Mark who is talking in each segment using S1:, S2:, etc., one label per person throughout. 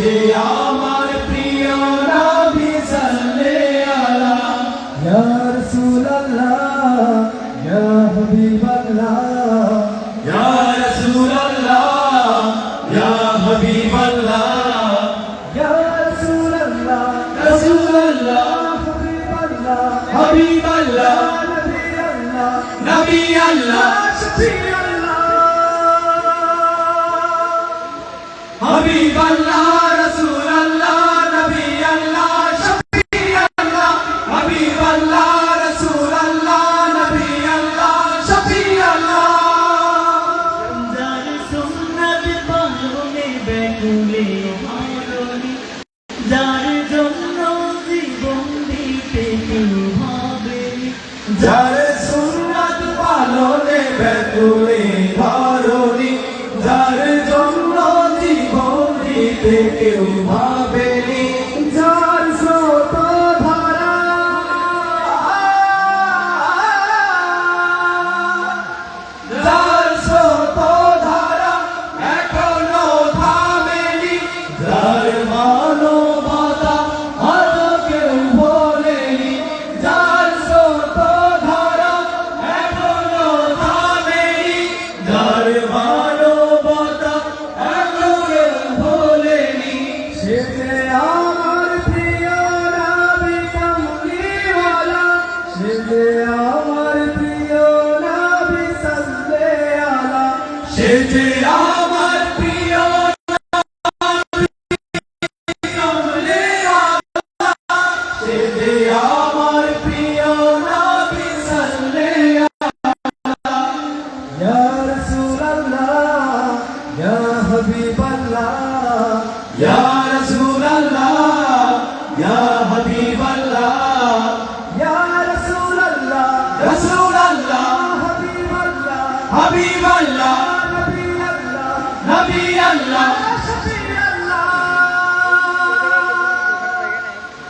S1: যে আমার প্রিয় নবী সাল্লাল্লাহু আলাইহি ইয়া রাসূলুল্লাহ ইয়া হাবিবাল্লাহ ইয়া রাসূলুল্লাহ ইয়া হাবিবাল্লাহ ইয়া রাসূলুল্লাহ রাসূলুল্লাহ হাবিবাল্লাহ হাবিবাল্লাহ নবী আল্লাহ শফি حبيب الله رسول الله نبي الله شفيع الله حبيب الله رسول الله نبي الله شفيع الله
S2: যার সুন্নাত পালনে ব্যাকুলে মরণি যার জন্য জীবন দিতে কেউ ভাবেনি
S1: যার সুন্নাত পালনে ব্যাকুলে ধরণি যার জন্য জীবন দিতে কেউ ভাবেনি যার স্রোত ধারা যার স্রোত ধারা এখনো থামেনি যার মানবতা আজ কেউ ভোলেনি যার স্রোত ধারা এখনো থামেনি যার মানবতা এখনো কেউ ভোলেনি সে যে আমার প্রিয় নবী কামলিওয়ালা সে যে আমার প্রিয় নবী সাল্লাল্লাহু আলাইহি সে যে আমার প্রিয় সে যে আমার প্রিয় নবী সাল্লাল্লাহু আলাইহি ইয়া রাসূলুল্লাহ ইয়া হাবিবাল্লাহ ইয়া রাসূলুল্লাহ ইয়া হাবিবাল্লাহ ইয়া রাসূলুল্লাহ রাসূলুল্লাহ হাবিবাল্লাহ হাবিবাল্লাহ নবী আল্লাহ শফি আল্লাহ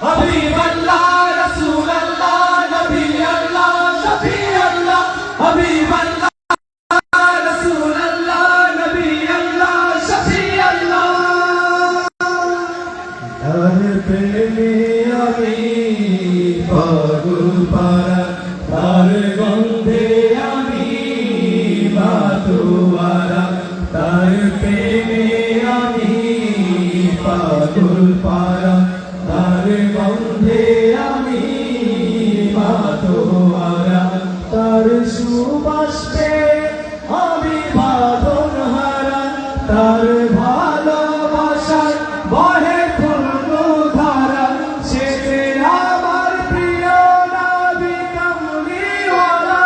S1: হাবিবাল্লাহ রাসূলুল্লাহ নবী আল্লাহ শফি আল্লাহ হাবিবাল্লাহ রাসূলুল্লাহ নবী আল্লাহ শফি আল্লাহ তার প্রেমে আমি পাগল পারা তার গন্ধে আমি মাতোয়ারা তার প্রেমে আমি পাগল পারা তার গন্ধে আমি মাতোয়ারা তার সুবাস পেয়ে আমি বাঁধন হারা তার ভালোবাসার বহে পূর্ণ ধারা সে যে আমার প্রিয় নবী কামলিওয়ালা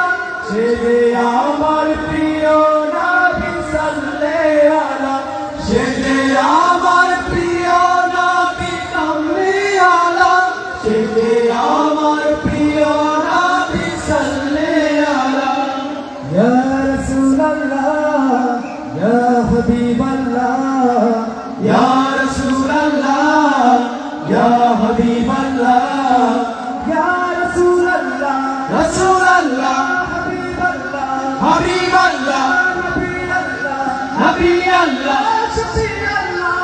S1: সে যে আমার প্রিয় নবী সাল্লাল্লাহু আলাইহি সে যে আমার প্রিয় নবী কামলিওয়ালা সে যে আমার প্রিয় নবী সাল্লাল্লাহু আলাইহি ইয়া রাসূলুল্লাহ ইয়া হাবিবাল্লাহ ইয়া রাসূলুল্লাহ ইয়া হাবিবাল্লাহ ইয়া রাসূলুল্লাহ রাসূলুল্লাহ হাবিবাল্লাহ হাবিবাল্লাহ নবী আল্লাহ শফি আল্লাহ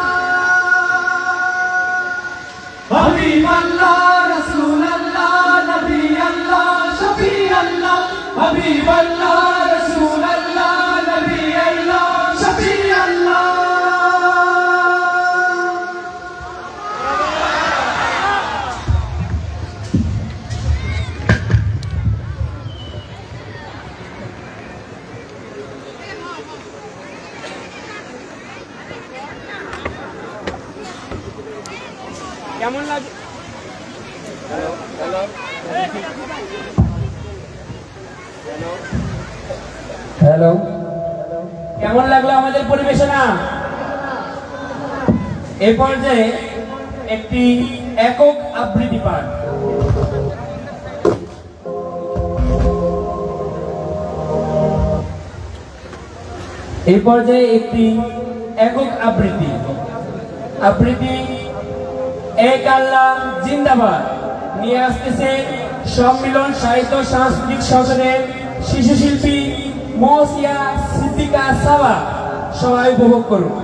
S1: হাবিবাল্লাহ রাসূলুল্লাহ নবী আল্লাহ শফি আল্লাহ হাবিবাল্লাহ রাসূলুল্লাহ নবী আল্লাহ শফি আল্লাহ
S3: কেমন লাগে? হ্যালো, কেমন লাগলো আমাদের পরিবেশনা? এ পর্যায়ে একটি একক আবৃত্তি পাঠ। এই পর্যায়ে একটি একক আবৃত্তি এক আল্লাহ জিন্দাবাদ নিয়ে আসতেছে সম্মিলন সাহিত্য সাংস্কৃতিক সংসদের শিশু শিল্পী মৌসিয়া সিদ্দিকা সাবা। সবাই উপভোগ করুন।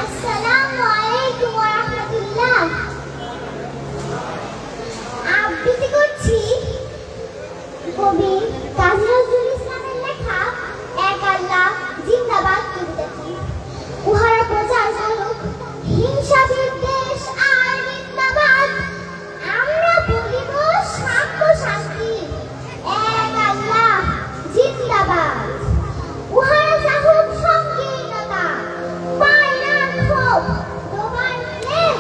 S4: আসসালামু আলাইকুম ওয়া রাহমাতুল্লাহ। আবৃত্তি করছি কবি কাজী নজরুল ইসলামের লেখা এক আল্লাহ জিন্দাবাদ কবিতাটি। উহারা প্রচার করুক হিংসা বিদ্বেষ আর নিন্দাবাদ, আমরা বলিব সাম্য শান্তি, এক আল্লাহ জিন্দাবাদ। উহারা চাহুক সংকীর্ণতা, পায়রার ক্ষোভ, ডোবার প্লেগ,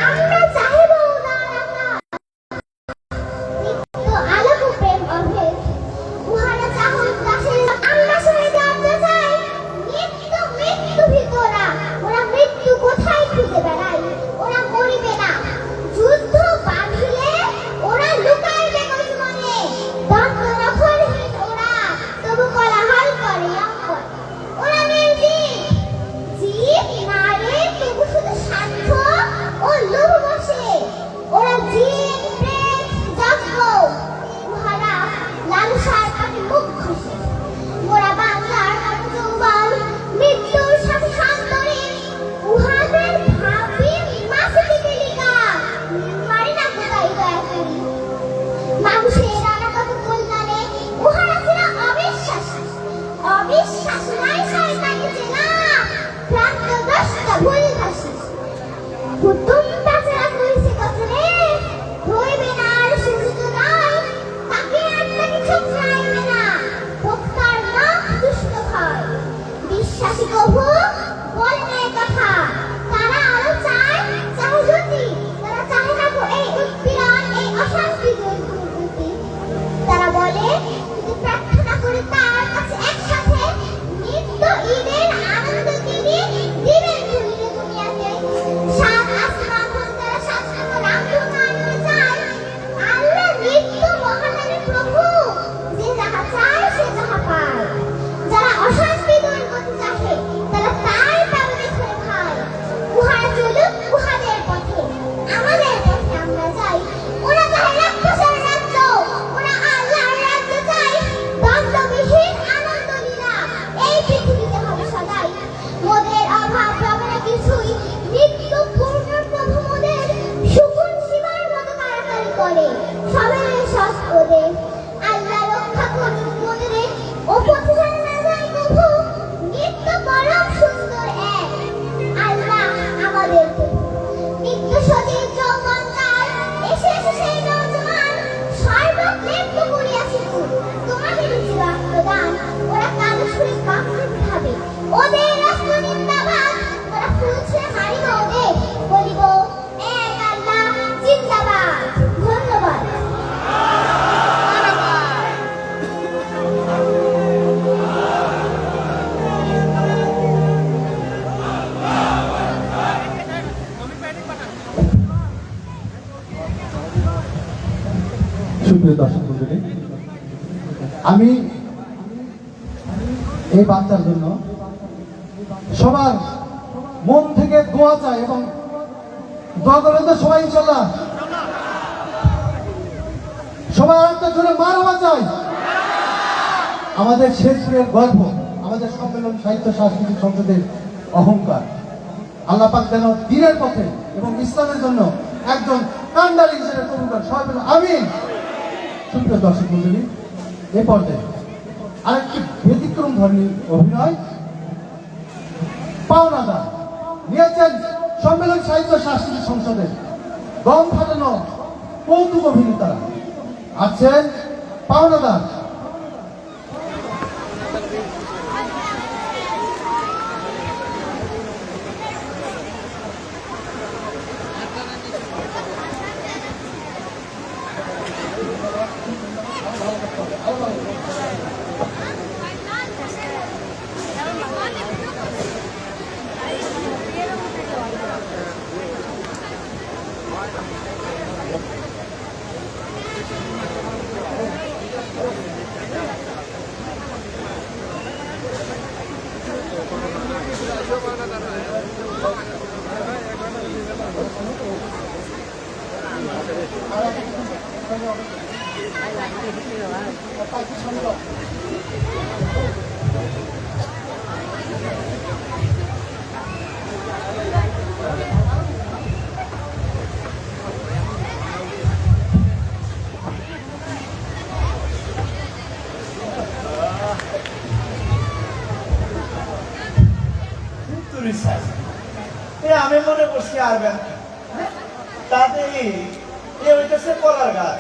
S4: আমরা চাহিব উদার আকাশ, নিত্য আলোক ও প্রেম অভেদ। উহারা চাহুক দাসের, আমরা শহীদ আত্মা চাই, নিত্য মৃত্যু ভিতরা, ওরা মৃত্যু কোথায় খুঁজে বেড়ায়, ওরা মরিবে না। যুদ্ধ বাঁধিলে ওরা লুকাইবে গজমনে, দ্বন্দ্ব নখরহীন ওরা, তবু কোলাহল করে অঙ্কন। ওরা নির্জীব, জীব নারে তবু শুধু স্বার্থ ও লোভ বসে। ওরা জিন প্রেত যজ্ঞ, উহারা লালসার পানে মুখ ঘষে। মোরা বাংলার যৌবন মৃত্যুর সাথে সন্তরী, উহাদের ভাবি মাসিকে তেলিকা, মারি না কোথায় দয়া করি। মানুষের অনাগত কল্যাণে উহারা ছিল অবিশ্বাসী, অবিশ্বাস নাই শয়তানি চেনা, ভ্রান্তগ্রস্ত ভুলভাষী। হুতুম তাছাড়া কইছে কতরে, হইবে না আর সুযোগ নয়, তাকে আর তাকে ঠেকাইবে না, ভোক্তার নখ দুষ্ট হয়। বিশ্বাসী কভু বলে না এ কথা, তারা আরো চায় চাহুজতি, তারা চাহে না গো এই উৎপীড়ন, এই অশান্তি দুর্নীতি। তারা বলে যদি প্রার্থনা করি তার কাছে একসাথে, নিত্য ঈদের আনন্দ তিনি দিবেন খুলিলে দুনিয়াতে। সাত আসমান হতে তারা সাতটাকে রামধনু আনতে চায়, আল্লাহ নিত্য মহাদানী প্রভু, যে যাহা চায় সে তাহা পায়। যারা অশান্তি দূর করতে চাহে তারা তাই পাবে দেখে খায়। উহারা চলুক উহাদের পথে, আমাদের পথে আমরা যাই। ওরা চাহে রাক্ষসের রাজ্য, ওরা আল্লাহর রাজ্য চাই। দ্বন্দ্ববিহীন আনন্দ লীলা এই পৃথিবীতে হবে সদাই। মোদের অভাব হবে না কিছুই, নিত্য পূর্ণ প্রভু মোদের, শুকুন সীমার মতো কারাকারি করে সবের সস ওদের। আল্লাহ রক্ষা করুন মোদের, ও পথে যেন না যায় কভু, নিত্য পরম সুন্দর এক আল্লাহ আমাদের প্রভু। নিত্য সজীব যৌবন তার, এসে এসে সেই নওজোয়ান, সর্বক্লেপ্ত করিয়াছিল তোমাকে রুচি রক্তদান। ওরা কালো সুরে কাঁপতে ভাবে, ওদের রাষ্ট্র নিন্দাবাদ, ওরা ফুলছে হারিব ওদের, বলিব এক আল্লাহ জিন্দাবাদ। ধন্যবাদ।
S1: সুপ্রিয় দর্শক মন্ডলী, আমি এই বাচ্চার জন্য সবার মন থেকে দোয়া চাই, এবং দোয়া করবেন তো সবাই ইনশাল্লাহ। সবাই একটা জোরে মারহাবা চাই। আমাদের শেরপুরের গর্ব, আমাদের সম্মেলন সাহিত্য সাংস্কৃতিক সংসদের অহংকার। আল্লাহ পাক যেন দিনের পথে এবং ইসলামের জন্য একজন কান্ডারি হিসেবে কবুল করেন। সবাই বলুন আমিন। সুপ্রিয় দর্শক মন্ডলী, এ পর্যায়ে আরেকটি ব্যতিক্রম ধর্মী অভিনয় পাওনাদার নিয়েছেন সম্মেলন সাহিত্য সাংস্কৃতিক সংসদের দম ফাটানো কৌতুক অভিনেতারা। আছেন পাওনাদার।
S2: চাই। আমি মনে করছি আর ব্যাংক তাতে এ হইতেছে কলার গাছ।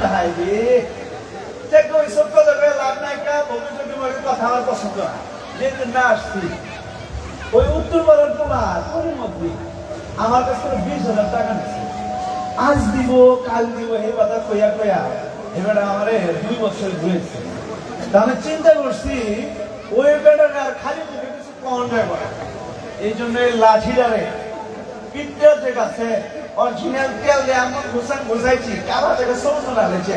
S2: হ্যাঁ দেখো ওইসব কথা লাভ নাই, ভবিষ্যতে কথা আমার পছন্দ না। যেদিন না আসছি ওই উত্তর পাড়ার তোমার মধ্যে আমার কাছে 20,000 টাকা নিচ্ছে। আজ দিব কাল দিব এই কথা কইয়া কইয়া এবার আমার 2 বছর ঘুরেছে। আমি চিন্তা করছি ওই বেটাকে আর খালি মুখে কিছু কম নেই, এই জন্য এই লাঠিটারে পিঠটা যে কাছে অরিজিনাল তেল দিয়ে এমন ঘুষাইছি কারা থেকে সমস্যা লেগেছে।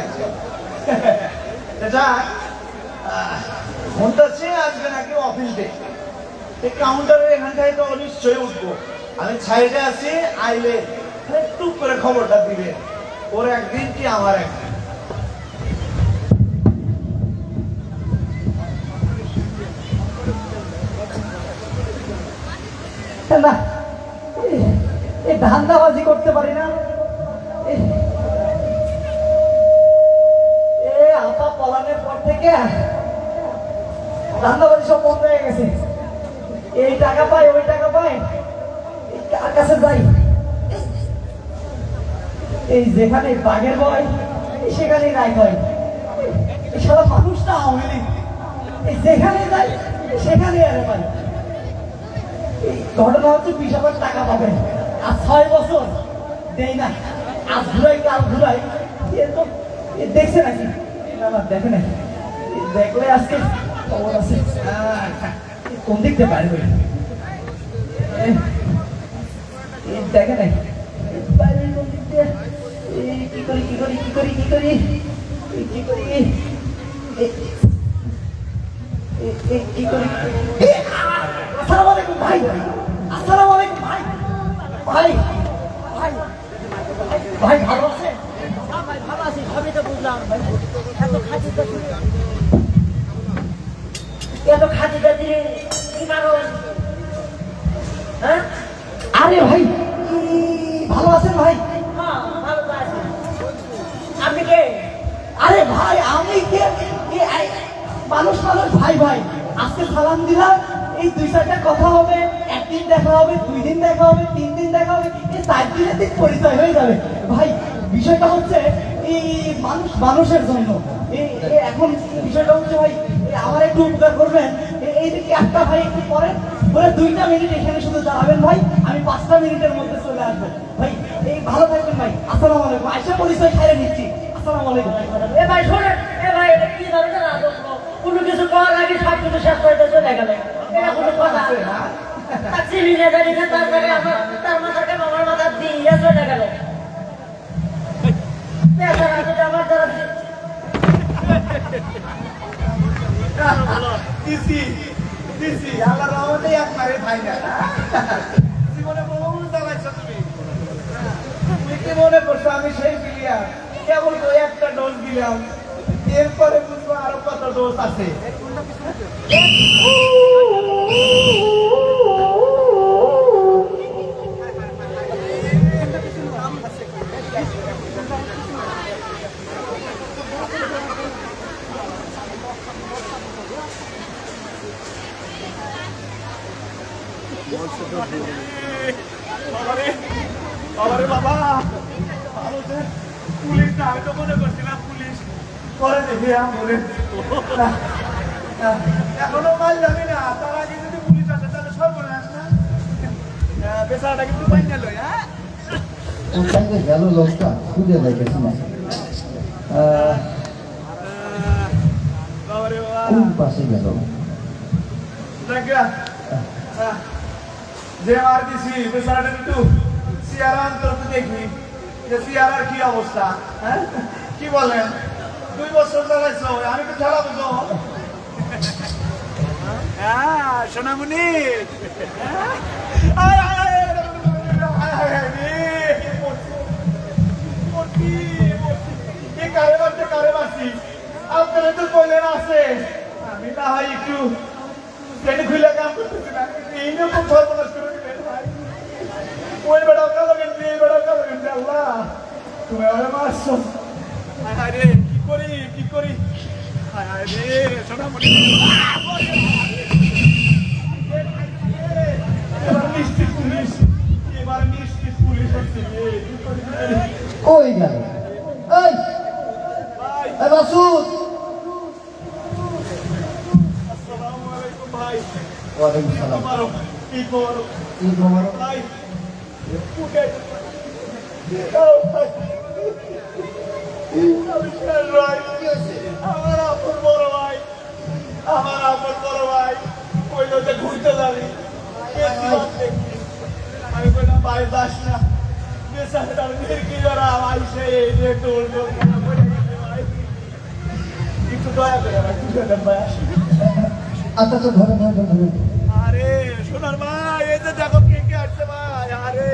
S2: এটা মনটাছে আজকে নাকি অফিস ডে, এই কাউন্টারের এখানটায় তো অনিশ্চয়ই উঠবো। আমি ছাইডে আছি, আইলে টুক করে খবরটা দিবে, ওর একদিন কি আমার একদিন।
S5: না এই ধান্দাবাজি করতে পারি না। আপা পলানের পর থেকে ধান্দাবাজি সব বন্ধ হয়ে গেছে। এই টাকা পাই ওই টাকা পাই, কার কাছে যাই? এই যেখানে বাঘের ভয় সেখানেই রায় হয়। এই সারা মানুষটা আওয়ামী লীগ, এই যেখানে যাই সেখানেই আরে পাই। ঘটনা হচ্ছে 20,000 টাকা পাবেন, আর 6 বছর দেই না। আজ ঘুরাই কাল ঘুরাই, দেখছে নাকি? না দেখে নাকি? দেখলে আজকে খবর আছে। কোন দিক দিয়ে বাইরে হই দেখে নাই বাইরে কোন দিক দিয়ে কি করি কি করি কি করি কি করি কি করি কি করি। আসসালামু আলাইকুম ভাই, আসসালামু আলাইকুম ভাই। ভাই ভাই ভাই ভালো আছে?
S6: ভালো আছি, সবই তো বুঝলাম। এত খাতিটা দিলে কি মানুষ? হ্যাঁ
S5: আরে ভাই ভালো আছেন ভাই?
S6: হ্যাঁ ভালো তো আছি। আপনি কে?
S5: আরে ভাই আমি কে? মানুষ মানুষ ভাই ভাই, আজকে সালাম দিলাম, এই 2-4টা কথা হবে, একদিন দেখা হবে, 2 দিন দেখা হবে, 3 দিন দেখা হবে, এই 4 দিনের দিন পরিচয় হয়ে যাবে। ভাই বিষয়টা হচ্ছে এই মানুষ মানুষের জন্য। এখন বিষয়টা হচ্ছে ভাই আমার একটু উপকার করবেন। এইদিকে একটা ভাই একটু পরে বলে 2টা মিনিট এখানে শুধু দাঁড়াবেন ভাই, আমি 5টা মিনিটের মধ্যে চলে আসবো ভাই। এই ভালো থাকবেন ভাই, আসসালামু আলাইকুম। আইসা পরিচয় খাইয়ে নিচ্ছি, আসসালামু আলাইকুম।
S6: এ ভাই শোনেন, এ ভাই এটা কি ধরনের আদব? কোনো কিছু করার আগে সব কিছু শেষ করে চলে গেল, এটা কোনো কথা? চিনি না জানি না, তারপরে তার মাথাকে আমার মাথা দিয়ে চলে গেল। আমার দ্বারা
S2: আল্লাহর রহমতে একবারে ভাই না জীবনে বহু চালাইছো তুমি। তুমি কি মনে করছো আমি সেই প্লেয়ার? কেবল তো একটা ডোজ দিলাম, এরপরে বুঝবো আরো কত ডোজ আছে। বাবা পুলিশ না, আমি তো মনে করছিলাম পুলিশ পরে দেখি এখনো মাল যাবি না, তার আগে যদি পুলিশ আসে তাহলে সর্বনাশ না। বেচারাটা কিন্তু পাই গেল। হ্যাঁ
S1: কোথায় গেল লোকটা খুঁজে দেখেছি না, কোন পাশে গেল?
S2: যে মার দিছি বেচারাটা একটু চেহারা অন্তর দেখি যে চেহারার কি অবস্থা। হ্যাঁ কি বলেন? 2 বছর চালাইছো, আমি তো ঠেলা বুঝো। হ্যাঁ সোনামণি কারে মারতে কারে মারছি আপনারা তো কইলেন আছে, আমি না হয় একটু ট্রেনে খুলে কাম করতেছি না, এই নিয়ে খুব সর্বনাশ করে দিলেন ভাই। ওই বেড়া কালো গেঞ্জি এই বেড়া কালো গেঞ্জি, আল্লাহ তুমি আমার মারছো। হায় হায় রে কি করি কি করি, হায় হায় রে সোনামণি মিষ্টি পুলিশ এবার মিষ্টি পুলিশ হচ্ছে
S1: ওই গেল এই
S2: ভাই
S1: এই মাসুদ
S2: আসসালামু আলাইকুম ভাই
S1: ওয়ালাইকুম সালাম
S2: তোমারও কি করো
S1: ঈদ মোবারক
S2: ভাই ওকে আমার আপন বড় ভাই কইলো যে ঘুরতে যাবি আমি বললাম ভাই যাস না বেচারার কি যারা আইসে এই যে টোল টোল একটু দয়া করে ভাই ভাই আসি
S1: আচ্ছা আচ্ছা ধরে ধরে ধরে
S2: আরে সোনার ভাই এই যে দেখো কে কে আসছে ভাই আরে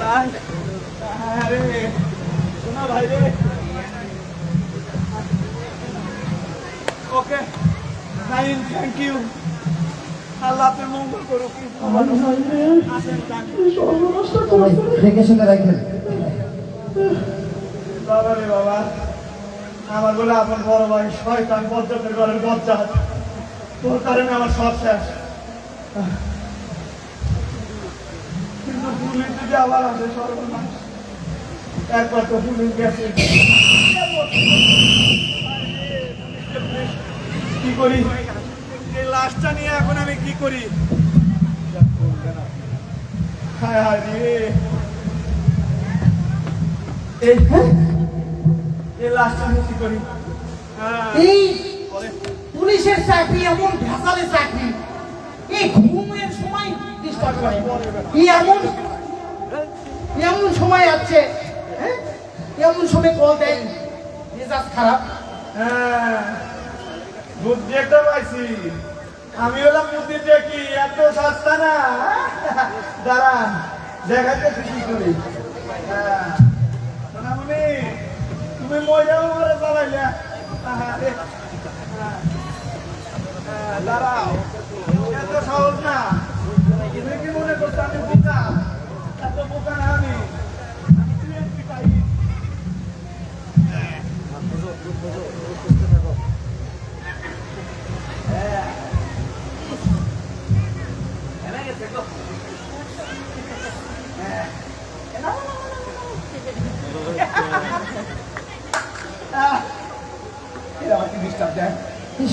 S2: ভাই, আরে সোনা ভাই রে ওকে নাইন থ্যাংক ইউ আল্লাহ আপনার মঙ্গল করুক আসেন thank you।
S1: ভাই দেখে শুনে রাখেন
S2: বাবা রে বাবা আমার বলে আপনার বড় ভাই শয়তান বজ্জাতের ঘরের বজ্জাত তোর কারণে আমার সব শেষ কিন্তু পুলিশ যদি আবার আসে সর্বনাশ একবার তো পুলিশ গেছে কি করি এই লাশটা নিয়ে এখন আমি কি করি হায় হায় রে এই লাশটা নিয়ে কি করি
S5: এই
S2: বলে
S5: পুলিশের চাকরি এমন ভেসালে চাকরি এই ঘুমের সময় ডিস্টার্ব করে এই এমন সময় আছে হ্যাঁ এমন সময় কল দেয় মেজাজ খারাপ
S2: হ্যাঁ বুদ্ধি একটা পাইছি আমি হলাম বুদ্ধি দেখি এত সস্তা না দাঁড়া দেখাতে খুশি করি সোনামণি তুমি মজাও মারে চালাইলে দাঁড়াও এত সহজ না তুমি কি মনে করছো আমি বোকা এত বোকা না আমি তুই পাই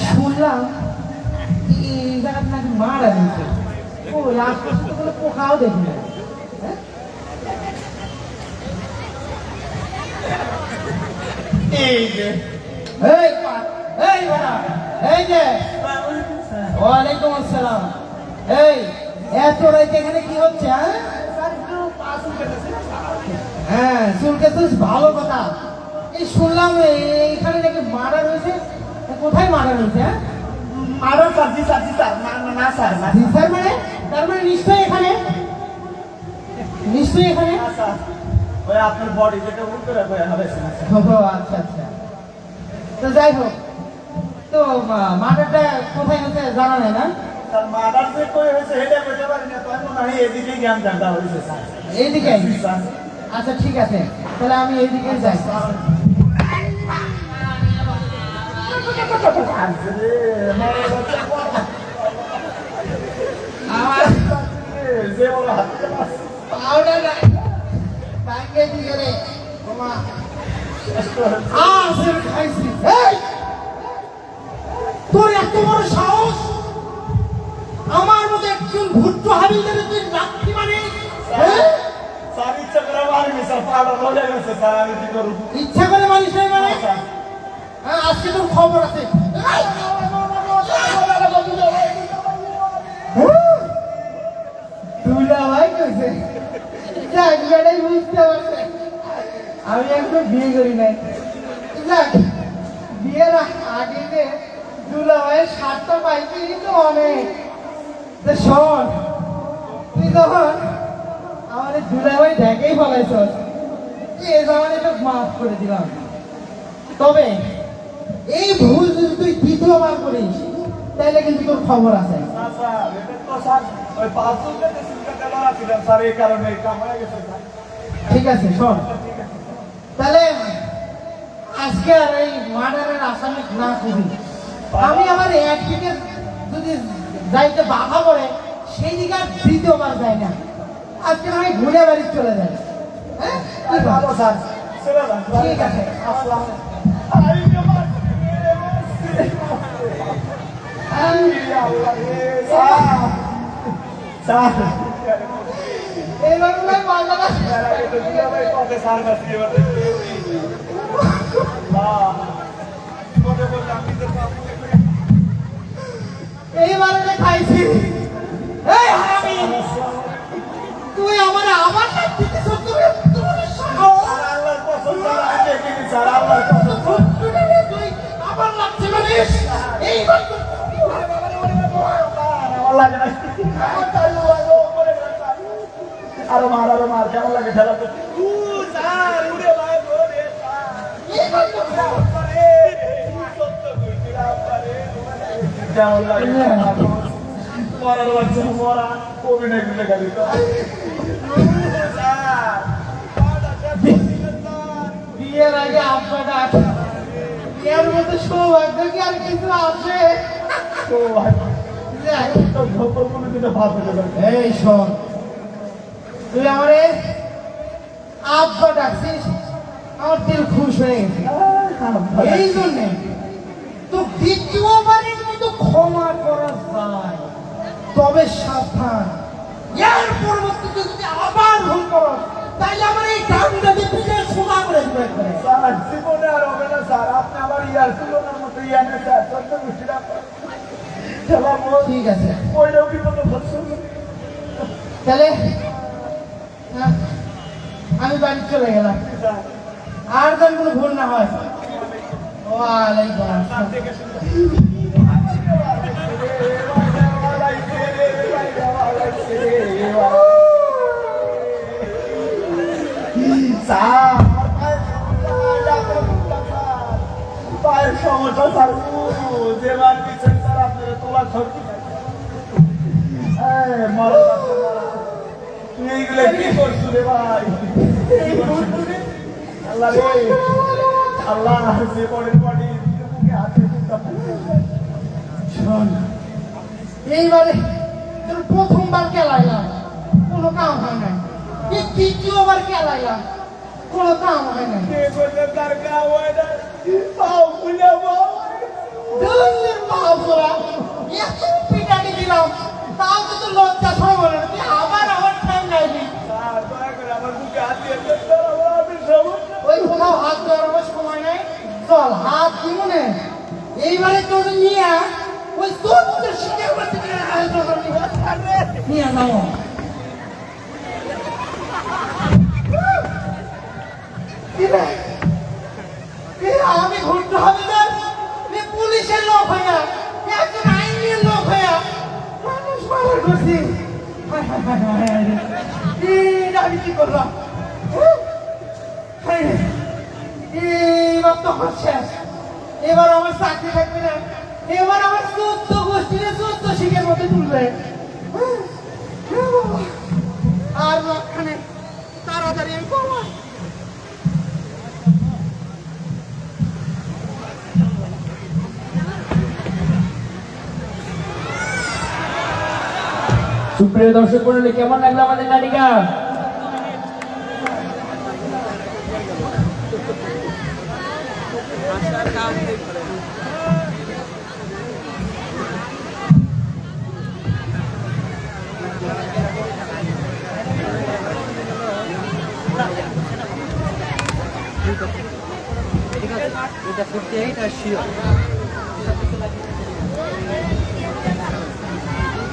S5: শুনলাম এই জায়গাটা নাকি মারা দিয়েছে ও আশপাশে তো কোনো পোকাও দেখি না
S2: এই যে
S5: এই এই বাড়া এই যে ওয়ালাইকুম আসসালাম এই এত রাইতে এখানে কি হচ্ছে হ্যাঁ শুনতে তো ভালো কথা এই শুনলাম এইখানে নাকি মারা রয়েছে কোথায় মারা রয়েছে হ্যাঁ
S2: আরো সাজি সাজি স্যার না স্যার না
S5: স্যার মানে তার মানে নিশ্চয়ই এখানে
S2: স্যার ওই আপনার বডি যেটা উল্টো করে হবে
S5: ও আচ্ছা আচ্ছা তো যাই হোক তো মার্ডারটা কোথায় হচ্ছে জানা নেই না
S2: স্যার মার্ডার যে কই হয়েছে এটা বলতে পারি না তাই মনে হয় এদিকে জ্ঞান জানতে হয়েছে স্যার
S5: এইদিকে
S2: স্যার
S5: আচ্ছা ঠিক আছে তাহলে আমি এইদিকে যাই আমার
S2: যে বড় হাত
S5: পাউডার ব্যাংকে দিয়ে রে ওমা খাইছি এই তোর এত বড় সাহস আমার মতো একজন ভুট্টো হাবিলদারের তুই রাখি মানে
S2: স্যার ইচ্ছা করে মারিনি স্যার পাড়া রোজা গেছে স্যার আমি কি করব
S5: ইচ্ছা করে মানিস নাই মানে হ্যাঁ আজকে তোর খবর আছে দুলা ভাই কইছে যাক বেড়াই বুঝতে পারছে আমি একটু বিয়ে করি নাই যাক বিয়ের আগে যে দুলা ভাইয়ের সাতটা পাইছি তো অনেক তো শোন তুই তখন আমার দুলা ভাই দেখেই ফলাইছ এই জামানে তো মাফ করে দিলাম তবে এই ভুল যদি তুই দ্বিতীয়বার করিস তাহলে কিন্তু তোর খবর আছে
S2: স্যার এটা তো স্যার ওই 500 টাকা সিলটা দেওয়া ছিল স্যার এই কারণে কাম হয়ে গেছে স্যার
S5: ঠিক আছে শোন তাহলে আজকে আর এই মার্ডারের আসামি না করি আমি আমার একদিকে যদি যাইতে বাধা পড়ে
S1: সেই দিকে আর দ্বিতীয়বার যায় না। আজকে আমি ঘুরে বাড়ি চলে যাই। হ্যাঁ কি বল?
S2: ভালো স্যার চলে যান
S1: ঠিক আছে।
S2: আসসালাম আই আমার আল্লাহ রে স্যার
S1: এইবার ভাই পাল্টা না।
S2: ভাই কত স্যার কাছে এবার আল্লাহ বলে বলে আমি তো পাবো
S1: এইবারে খাইছি। এই হারামি, তুই আমার আবার না দিতে সত্যি তুই সাহস।
S2: আল্লাহর কসম স্যার আমি দেখিনি স্যার আল্লাহর কসম
S1: তুই আবার লাগছে মানিস। এইবার
S2: আরো মার কেমন লাগে খেলা কেমন লাগে মরার বাচ্চা মরা অভিনয় করে খালি
S1: বিয়ের আগে আপনাটা বিয়ের মধ্যে সৌভাগ্য কি আর কিছু আছে? এই শোন, তুই আমার আব্বা ডাকছিস, আমার দিল খুশ হয়ে গেছে। এই জন্যে তো দ্বিতীয়বারের মতো ক্ষমা করা যায়, তবে সাবধান, এর পরবর্তীতে যদি আবার ভুল করো তাহলে আমার এই ডান্ডাতে পিঠে সোজা করে দিবে একবারে।
S2: স্যার জীবনে আর হবে না স্যার আপনি আমার ইয়ার তুলনার মতো ইয়ানে স্যার সত্য গোষ্ঠীরা খেলা
S1: ঠিক আছে,
S2: ওইটাও বিপদে পড়ছে
S1: তাহলে আমি বাড়ি চলে গেলাম, আর যেন কোনো ভুল না হয়। ওয়ালাইকুম আসসালাম।
S2: পায়ের সমস্যা স্যার যে বার দিচ্ছেন স্যার আপনারা তোলা ছড়ি এইগুলো কি করছো রে ভাই আল্লাহ রে আল্লাহ যে পরের বাড়ি হাতে
S1: শোন, এইবারে তোর প্রথমবার খেলাইলাম, কোনো কাম হয় নাই। এই দ্বিতীয়বার খেলাইলাম, কোনো কাম হয় নাই।
S2: তার গা হয় না পাও খুলে পাও
S1: দুনিয়ার মহাপুরা এত পিটানি দিলাম, তাও তো তোর লজ্জা সরব না। তুই আবার আমার টাইম নাইবি,
S2: স্যার দয়া করে আমার বুকে হাত দিয়ে দেন স্যার আমার হাতের সমস্যা
S1: ওই কোথাও হাত দেওয়ার আমার সময় নাই। চল হাত দিব নে, এইবারে তোর নিয়ে ওই তোর শিখে নিয়ে যাবো। আমি ঘুরতে হবে না, পুলিশের লোক হইয়া, একজন আইনের লোক হইয়া মানুষ মারার করছি। আমি কি করলাম? এবার তো আমার শেষ, এবার আমার চাকরি থাকবে না, এবার আমার 14 গোষ্ঠীরে 14 শিখের মধ্যে তুলবে। আর মাঝখানে তাড়াতাড়ি আমি করবো।
S3: সুপ্রিয় দর্শক মণ্ডলী, কেমন লাগলো আমাদের নাটিকা?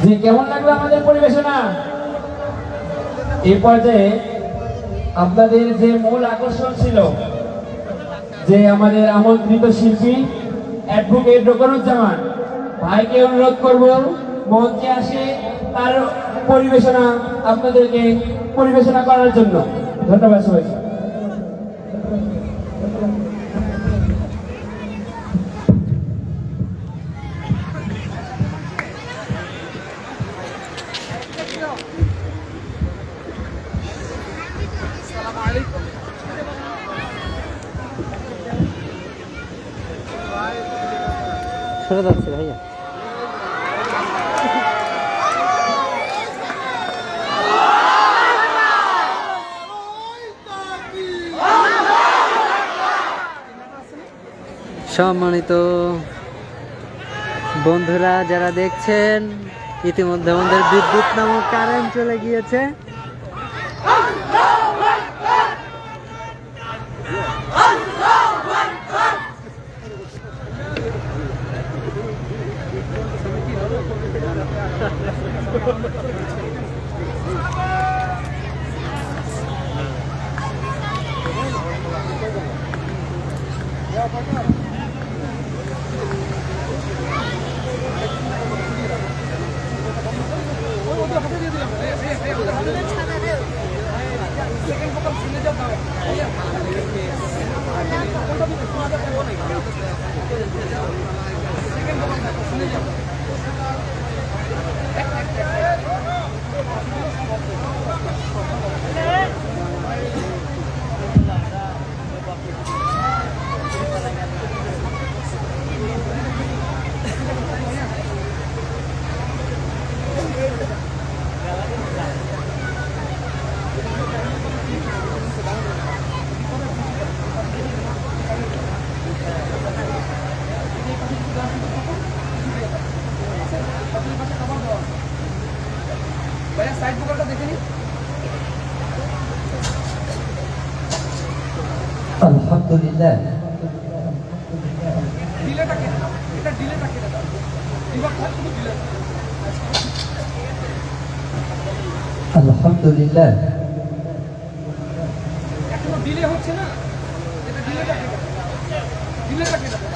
S3: জি, কেমন লাগলো আমাদের পরিবেশনা? এই পর্যায়ে আপনাদের যে মূল আকর্ষণ ছিল, যে আমাদের আমন্ত্রিত শিল্পী অ্যাডভোকেট রোকনুজ্জামান ভাইকে অনুরোধ করব মঞ্চে আসে তার পরিবেশনা আপনাদেরকে পরিবেশনা করার জন্য। ধন্যবাদ সবাইকে।
S7: সরে যাচ্ছে ভাইয়া। সম্মানিত বন্ধুরা যারা দেখছেন, ইতিমধ্যে আমাদের বিদ্যুৎ নামক কারেন্ট চলে গিয়েছে।
S5: আলহামদুলিল্লাহ আলহামদুলিল্লাহ
S3: এখনো ডিলে হচ্ছে না, এটা ডিলেটা কেটে দাও।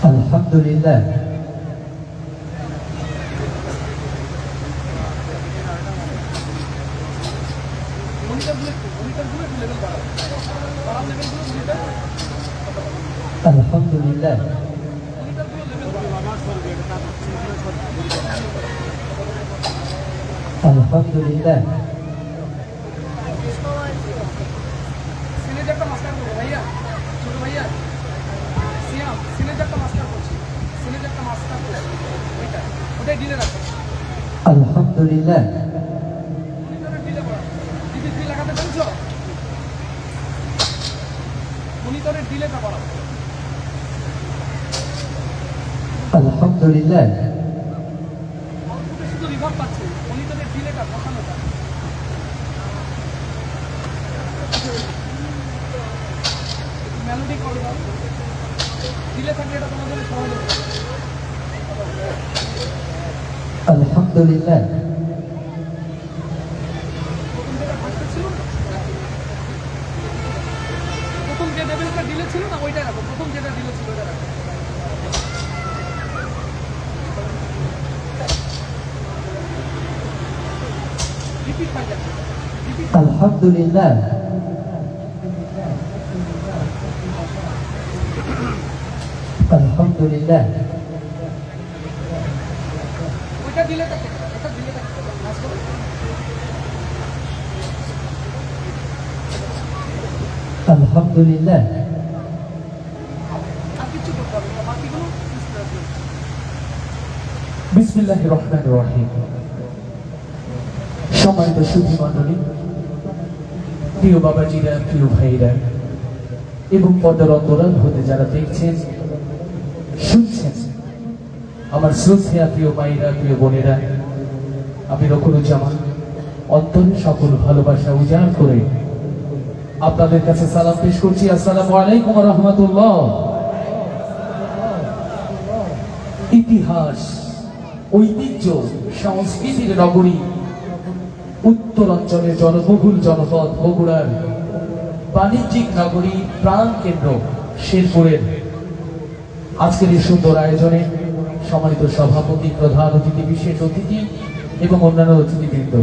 S5: আলহামদুলিল্লাহ আলহামদুলিল্লাহ আলহামদুলিল্লাহ
S3: সিনেজারটা মাস্টার করো ভাইয়া, ছোট ভাইয়া সিয়াম সিনেজারটা মাস্টার করছি, সিনেজারটা মাস্টার করছি, ওটাই ডিলে রাখো।
S5: আলহামদুলিল্লাহ
S3: মনিটরের ডিলে করা দিদি, ডিলে লাগাতে পেরেছো? মনিটরের ডিলেটা বাড়াও।
S5: আলহামদুলিল্লাহ
S3: আউটপুটে শুধু রিভার্ব পাচ্ছে, মনিটরের ডিলেটা বসানোটা। মেলোডি করে দাও, ডিলে থাকলে এটা তোমার জন্য সহজ হবে।
S5: আলহামদুলিল্লাহ
S3: প্রথম যেটা ফার্স্টে ছিল না, প্রথম যে লেভেলটা ডিলে ছিল না ওইটা রাখো, প্রথম যেটা ডিলে ছিল ওইটা রাখো। রিপিট হয়ে যাচ্ছে, রিপিট।
S5: আলহামদুলিল্লাহ আলহামদুলিল্লাহ
S3: ওইটা দিলে থাকে, এটা দিলে থাকে, কাজ করো।
S5: আলহামদুলিল্লাহ
S3: আর কিছু করতে হবে না, বাকিগুলো
S8: বিসমিল্লাহির রহমানির রহিম। সম্মানিত সুধী মণ্ডলী, প্রিয় বাবাজিরা, প্রিয় ভাইরা এবং পর্দার অন্তরাল হতে যারা দেখছেন শুনছেন, আমার শ্রদ্ধেয়া প্রিয় মায়েরা, প্রিয় বোনেরা, আমি রকুরুজ্জামান অন্তরে সকল ভালোবাসা উজাড় করে আপনাদের কাছে সালাম পেশ করছি। আসসালামু আলাইকুম ওয়া রাহমাতুল্লাহ। ইতিহাস, ঐতিহ্য, সংস্কৃতির নগরী, উত্তরাঞ্চলের জনবহুল জনপদ বগুড়ার বাণিজ্যিক নগরী, প্রাণ কেন্দ্র শেরপুরের আজকের এই সুন্দর আয়োজনে সম্মানিত সভাপতি, প্রধান অতিথি, বিশেষ অতিথি এবং অন্যান্য অতিথিবৃন্দ,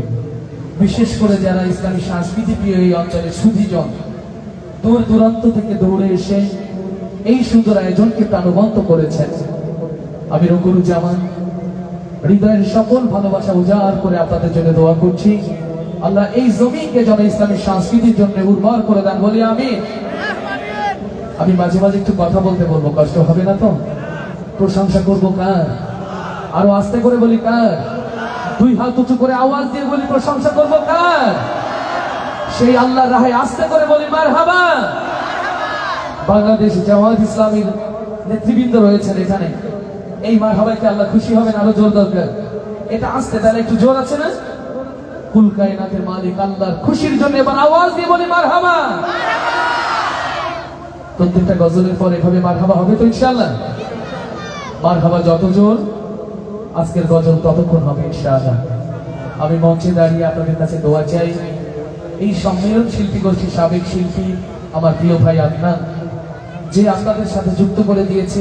S8: বিশেষ করে যারা ইসলামী সংস্কৃতি প্রিয় এই অঞ্চলের সুধীজন, দূর দূরান্ত থেকে দৌড়ে এসে এই সুন্দর আয়োজনকে প্রাণবন্ত করেছেন, আমি রকুরুজ্জামান হৃদয়ের সকল ভালোবাসা উজাড় করে আপনাদের জন্য দোয়া করছি। আল্লাহ এই জমিকে যেন ইসলামী সংস্কৃতির জন্য উর্বর করে দেন, বলি আমিন। আমি মাঝে মাঝে একটু কথা বলতে বলবো, কষ্ট হবে না তো? প্রশংসা করবো কার? আরো আস্তে করে বলি কার? দুই হাত উঁচু করে আওয়াজ দিয়ে বলি প্রশংসা করবো কার? সেই আল্লাহর রাহে আস্তে করে বলি মারহাবা। বাংলাদেশ জামায়াত ইসলামীর নেতৃবৃন্দ রয়েছেন এখানে। এই মারহাবাকে আল্লাহ খুশি হবেন, আরো জোর দরকার। এটা আসতে তাহলে একটু জোর আছে না? কুল কায়নাতের মালিক আল্লাহর খুশির জন্য এবার আওয়াজ দিয়ে বলি মারহাবা। প্রত্যেকটা গজলের পর এভাবে মারহাবা হবে তো ইনশাআল্লাহ। মারহাবা যত জোর আজকের গজল ততক্ষণ হবে ইনশাআল্লাহ। আমি মঞ্চে দাঁড়িয়ে আপনাদের কাছে দোয়া চাই। এই সম্মেলন শিল্পী গোষ্ঠীর সাবেক শিল্পী আমার প্রিয় ভাই আদনান, যে আপনাদের সাথে যুক্ত করে দিয়েছে,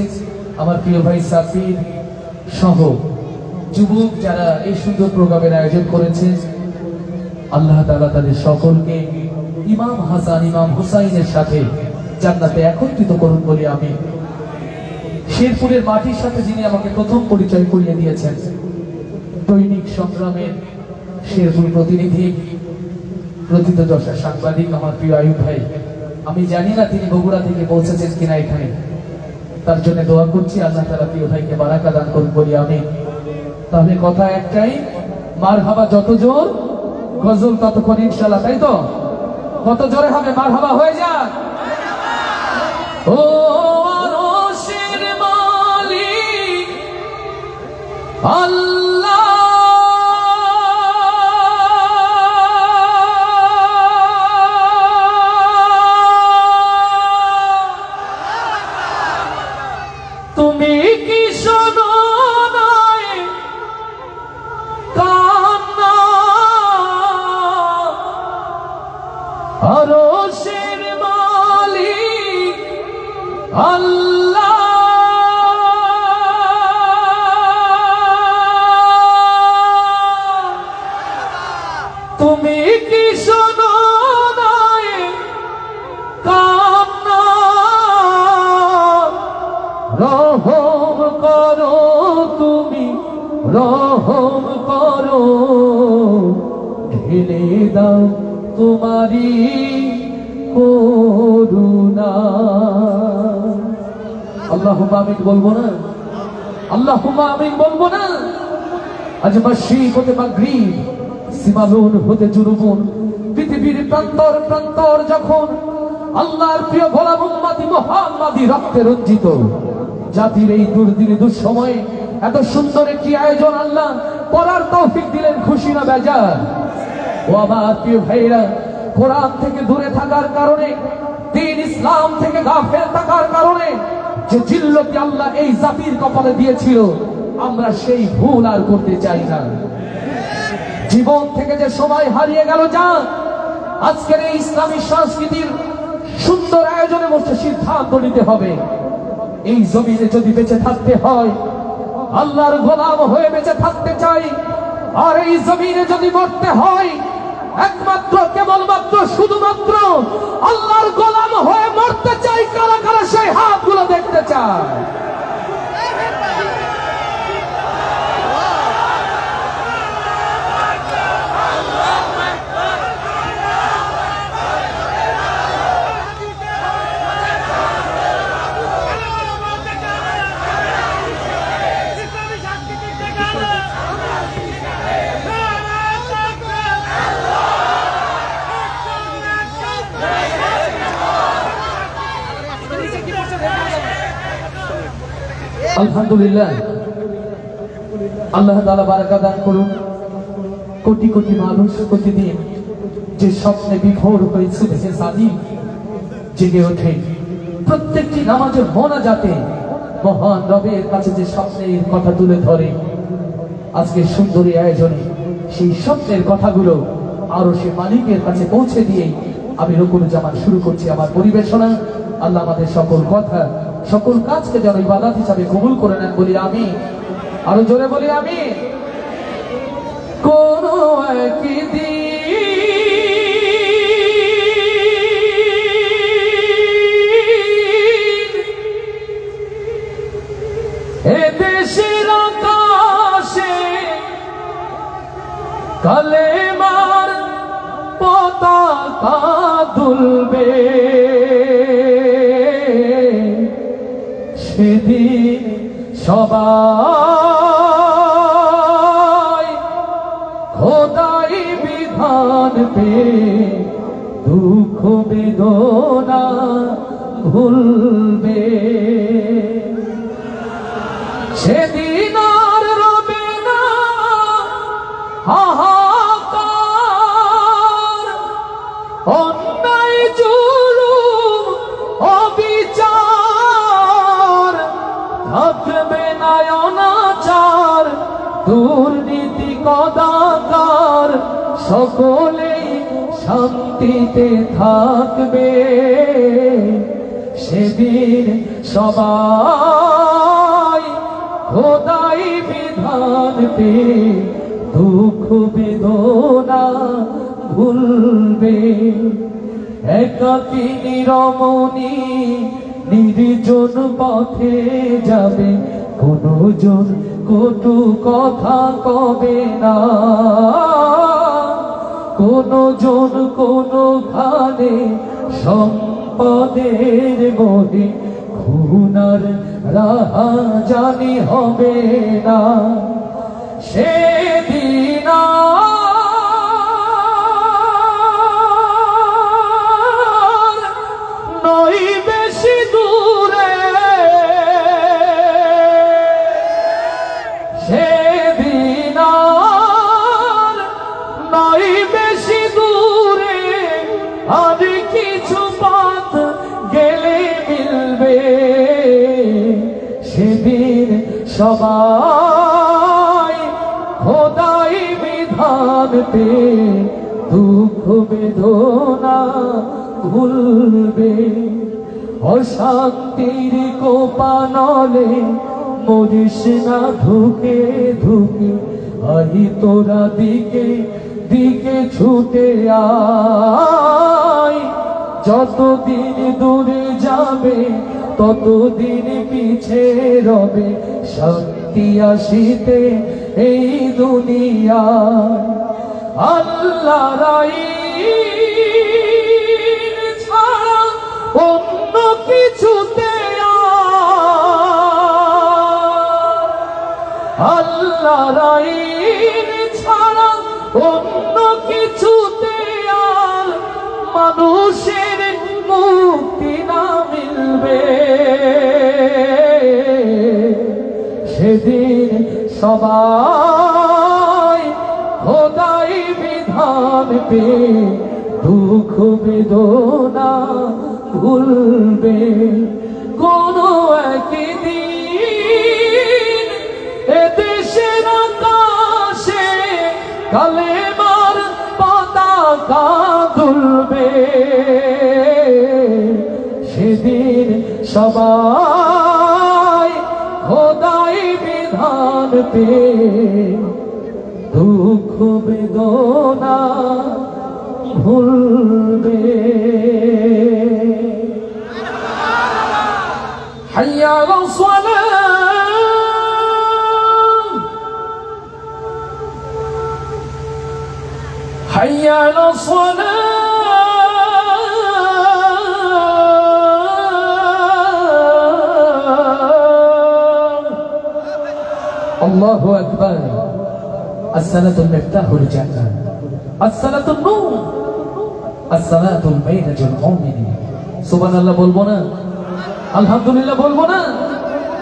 S8: আমার প্রিয় ভাই সাফির সহ যুবক যারা এই সুন্দর প্রোগ্রামের আয়োজন করেছে, আল্লাহ তাআলা তাদের সকলকে ইমাম হাসান ইমাম হুসাইনের সাথে জান্নাতে একত্রিত করুন বলি আমি। শেরপুরের মাটির সাথে যিনি আমাকে প্রথম পরিচয় করিয়ে দিয়েছেন, দৈনিক সংগ্রামের শেরপুর প্রতিনিধি, প্রথিতযশা সাংবাদিক আমার প্রিয় আয়ুব ভাই। আমি জানি না তিনি বগুড়া থেকে পৌঁছেছেন কিনা এখানে, তার জন্য দোয়া করছি আল্লাহ তাআলা প্রিয় ভাইকে বারাকা দান করুন বলি আমি। তাহলে কথা একটাই, মারহাবা যত জোর গজল ততক্ষণ ইনশাআল্লাহ, তাই তো? কত জোরে হবে মারহাবা? হয়ে যাক। ও আরশের মালিক আল্লাহ, তুমি কি শোনো নাই কান্না আরশের মালিক আল্লাহ, তুমি কি শোনো নাই কান্না, রহম করো তুমি রহম করো, ঢেলে দাও তোমারি করুণা। আল্লাহুম্মা আমিন বলবো না? আল্লাহুম্মা আমিন বলবো না? আজ মাশরিক হতে মাগরিব, সিমালুন হতে জুনুবুন, পৃথিবীর প্রান্তর প্রান্তর যখন আল্লাহর প্রিয় ভোলা উম্মতি মুহাম্মাদি রক্তে রঞ্জিত, জাতির এই দুর্দিনে দুঃসময়ে এত সুন্দর একটি আয়োজন আল্লাহ করার তৌফিক দিলেন, খুশি না বেজার? ও আমার প্রিয় ভাইরা, কোরআন থেকে দূরে থাকার কারণে, দ্বীন ইসলাম থেকে গাফেল থাকার কারণে যে জিল্লতি আল্লাহ এই জাতির কপালে দিয়েছিল, আমরা সেই ভুল আর করতে চাই না। জীবন থেকে যে সময় হারিয়ে গেল, যা আজকের এই ইসলামী সংস্কৃতির সুন্দর আয়োজনে বসে সিদ্ধান্ত নিতে হবে। এই জমিনে যদি বেঁচে থাকতে হয়, আল্লাহর গোলাম হয়ে বেঁচে থাকতে চাই, আর এই জমিনে যদি মরতে হয়, একমাত্র কেবলমাত্র শুধুমাত্র আল্লাহর গোলাম হয়ে মরতে চাই। কারা কারা সেই হাতগুলো দেখতে চায়? আলহামদুলিল্লাহ, আল্লাহ তাআলা বারাকা দান করুন। কোটি কোটি মানুষ প্রতিদিন যে স্বপ্নে বিভোর হয়ে ছুটেছে সাদিক জেগে ওঠে, প্রত্যেকটি নামাজের মোনাজাতে মহান রবের কাছে যে স্বপ্নের কথা তুলে ধরে, আজকে সুন্দরী আয়োজনে সেই স্বপ্নের কথাগুলো আরো সে মালিকের কাছে পৌঁছে দিয়ে আমি রকুনুজ্জামান শুরু করছি আমার পরিবেশনা। আল্লাহ আমাদের সকল কথা সকল কাজকে যেন ইবাদত হিসাবে কবুল করে নেন বলি আমি। আরো জোরে বলি আমি। কোন একদিন এ দেশের আকাশে কালেমার পতাকা দুলবে, সেদিন সবাই খোদাই বিধান পে দুঃখ বেদনা ভুল গুণাগার সকলেই শান্তিতে থাকবে, সেদিন সবাই খোদাই বিধান পে দুঃখ বেদনা ভুলবে। একাকী নিরমণি নির্জন পথে যাবে, কোনো জন কটু কথা কবে না, কোনো জন কোনো খানে সম্পদের মোহে খুনার রাহা জানি হবে না। সেদিন আর নই বেশি দূরে, সেদিন আর নই বেশি দূরে, আর কিছু পথ গেলে মিলবে, সেদিন সবাই খোদাই বিধান পে দুঃখ বেদনা ভুলবে। অশান্তির কোপানলে মরিস না ধুকে ধুকে, আহি তোরা দিকে দিকে ছুটে আয়, যতদিন দূরে যাবে ততদিন পিছে রবে শান্তি আসিতে এই দুনিয়ায়। আল্লাহ রাইন ছাড়া অন্য কিছুতে আল্লাহ রাইন ছাড়া অন্য কিছুতে আর মানুষের মুক্তি না মিলবে, সেদিন সবাই খোদাই বিধান পে দুঃখ বেদনা ভুলবে। কোনো একদিন এদেশের আকাশে কালেমার পতাকা দুলবে, সেদিন সবাই খোদাই বিধান পে দুঃখ বেদনা ভুলবে। হাইয়া আলাস সালাম, হাইয়া আলাস সালাম। আল্লাহু আকবার। আসসালাতুল মিফতাহুল জান্নাহ, আসসালাতুন নূর, আসসালাতুল বাইনাতুল মুমিনিন। সুবহানাল্লাহ বলবো না? আলহামদুলিল্লাহ বলবো না?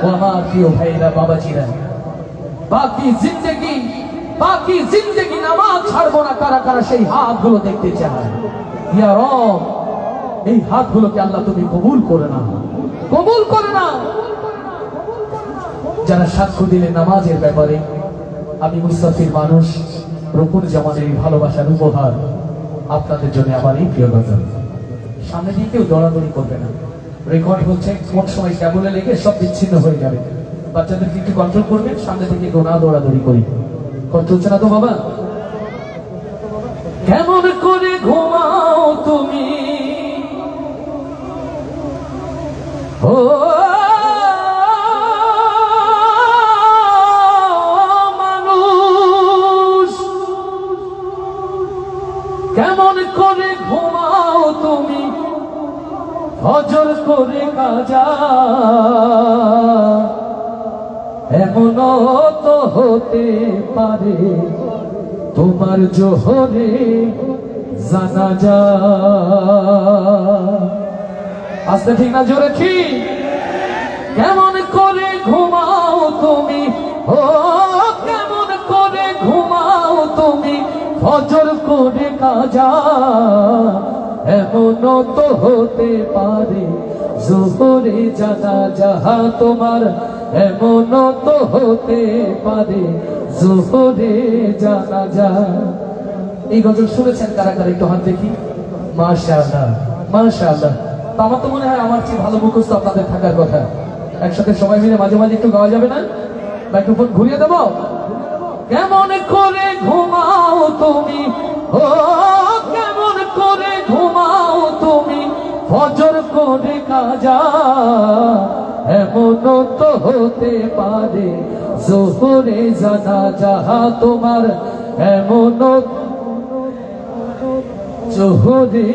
S8: ও আমার প্রিয় ভাইরা বাবাজিরা, বাকি জিন্দেগি নামাজ ছাড়বো না কারা কারা সেই হাতগুলো দেখতে চায়। ইয়া রব, এই হাতগুলোকে আল্লাহ তুমি কবুল করে নাও, কবুল করে নাও। যারা সাক্ষ্য দিলে নামাজের ব্যাপারে, আমি মুস্তাফির মানুষ, রকুন জামানের ভালোবাসার উপহার আপনাদের জন্য আমার এই প্রিয় গজল। সামনে দিয়ে কেউ দৌড়াদৌড়ি করবে না, রেকর্ড হচ্ছে, কোন সময় কেবলে লেগে সব বিচ্ছিন্ন হয়ে যাবে। বাচ্চাদেরকে একটু কন্ট্রোল করবেন, সামনে থেকে কেউ না দৌড়াদৌড়ি করি। কষ্ট হচ্ছে না তো বাবা? কেমন করে ঘুমাও তুমি ও মানুষ, কেমন করে ঘুমাও তুমি ফজর করে কাজা, এমন তো হতে পারে তোমার জোহরে জানাজা। আস্তে ঠিক না জোরে ঠিক? কেমন করে ঘুমাও তুমি ও, কেমন করে ঘুমাও তুমি ফজর করে কাজা, এমন তো হতে পারে জোহরে জানাজা তোমার, এমন তো হতে পারে জোহরে জানাজা। এই গজল শুনেছেন কারা কারা? একটু হাত দেখি। মাশাআল্লাহ মাশাআল্লাহ। তো আমার তো মনে হয় আমার চেয়ে ভালো মুখস্থ আপনাদের থাকার কথা। একসাথে সবাই মিলে মাঝে মাঝে একটু গাওয়া যাবে না? মাইক্রোফোন ঘুরিয়ে দেবো। কেমন করে ঘুমাও তুমি, ও কেমন করে ঘুমাও তুমি, ফজর করে কাজা, এমন তো হতে পারে জোহরে জানাজা তোমার, এমন জোহরে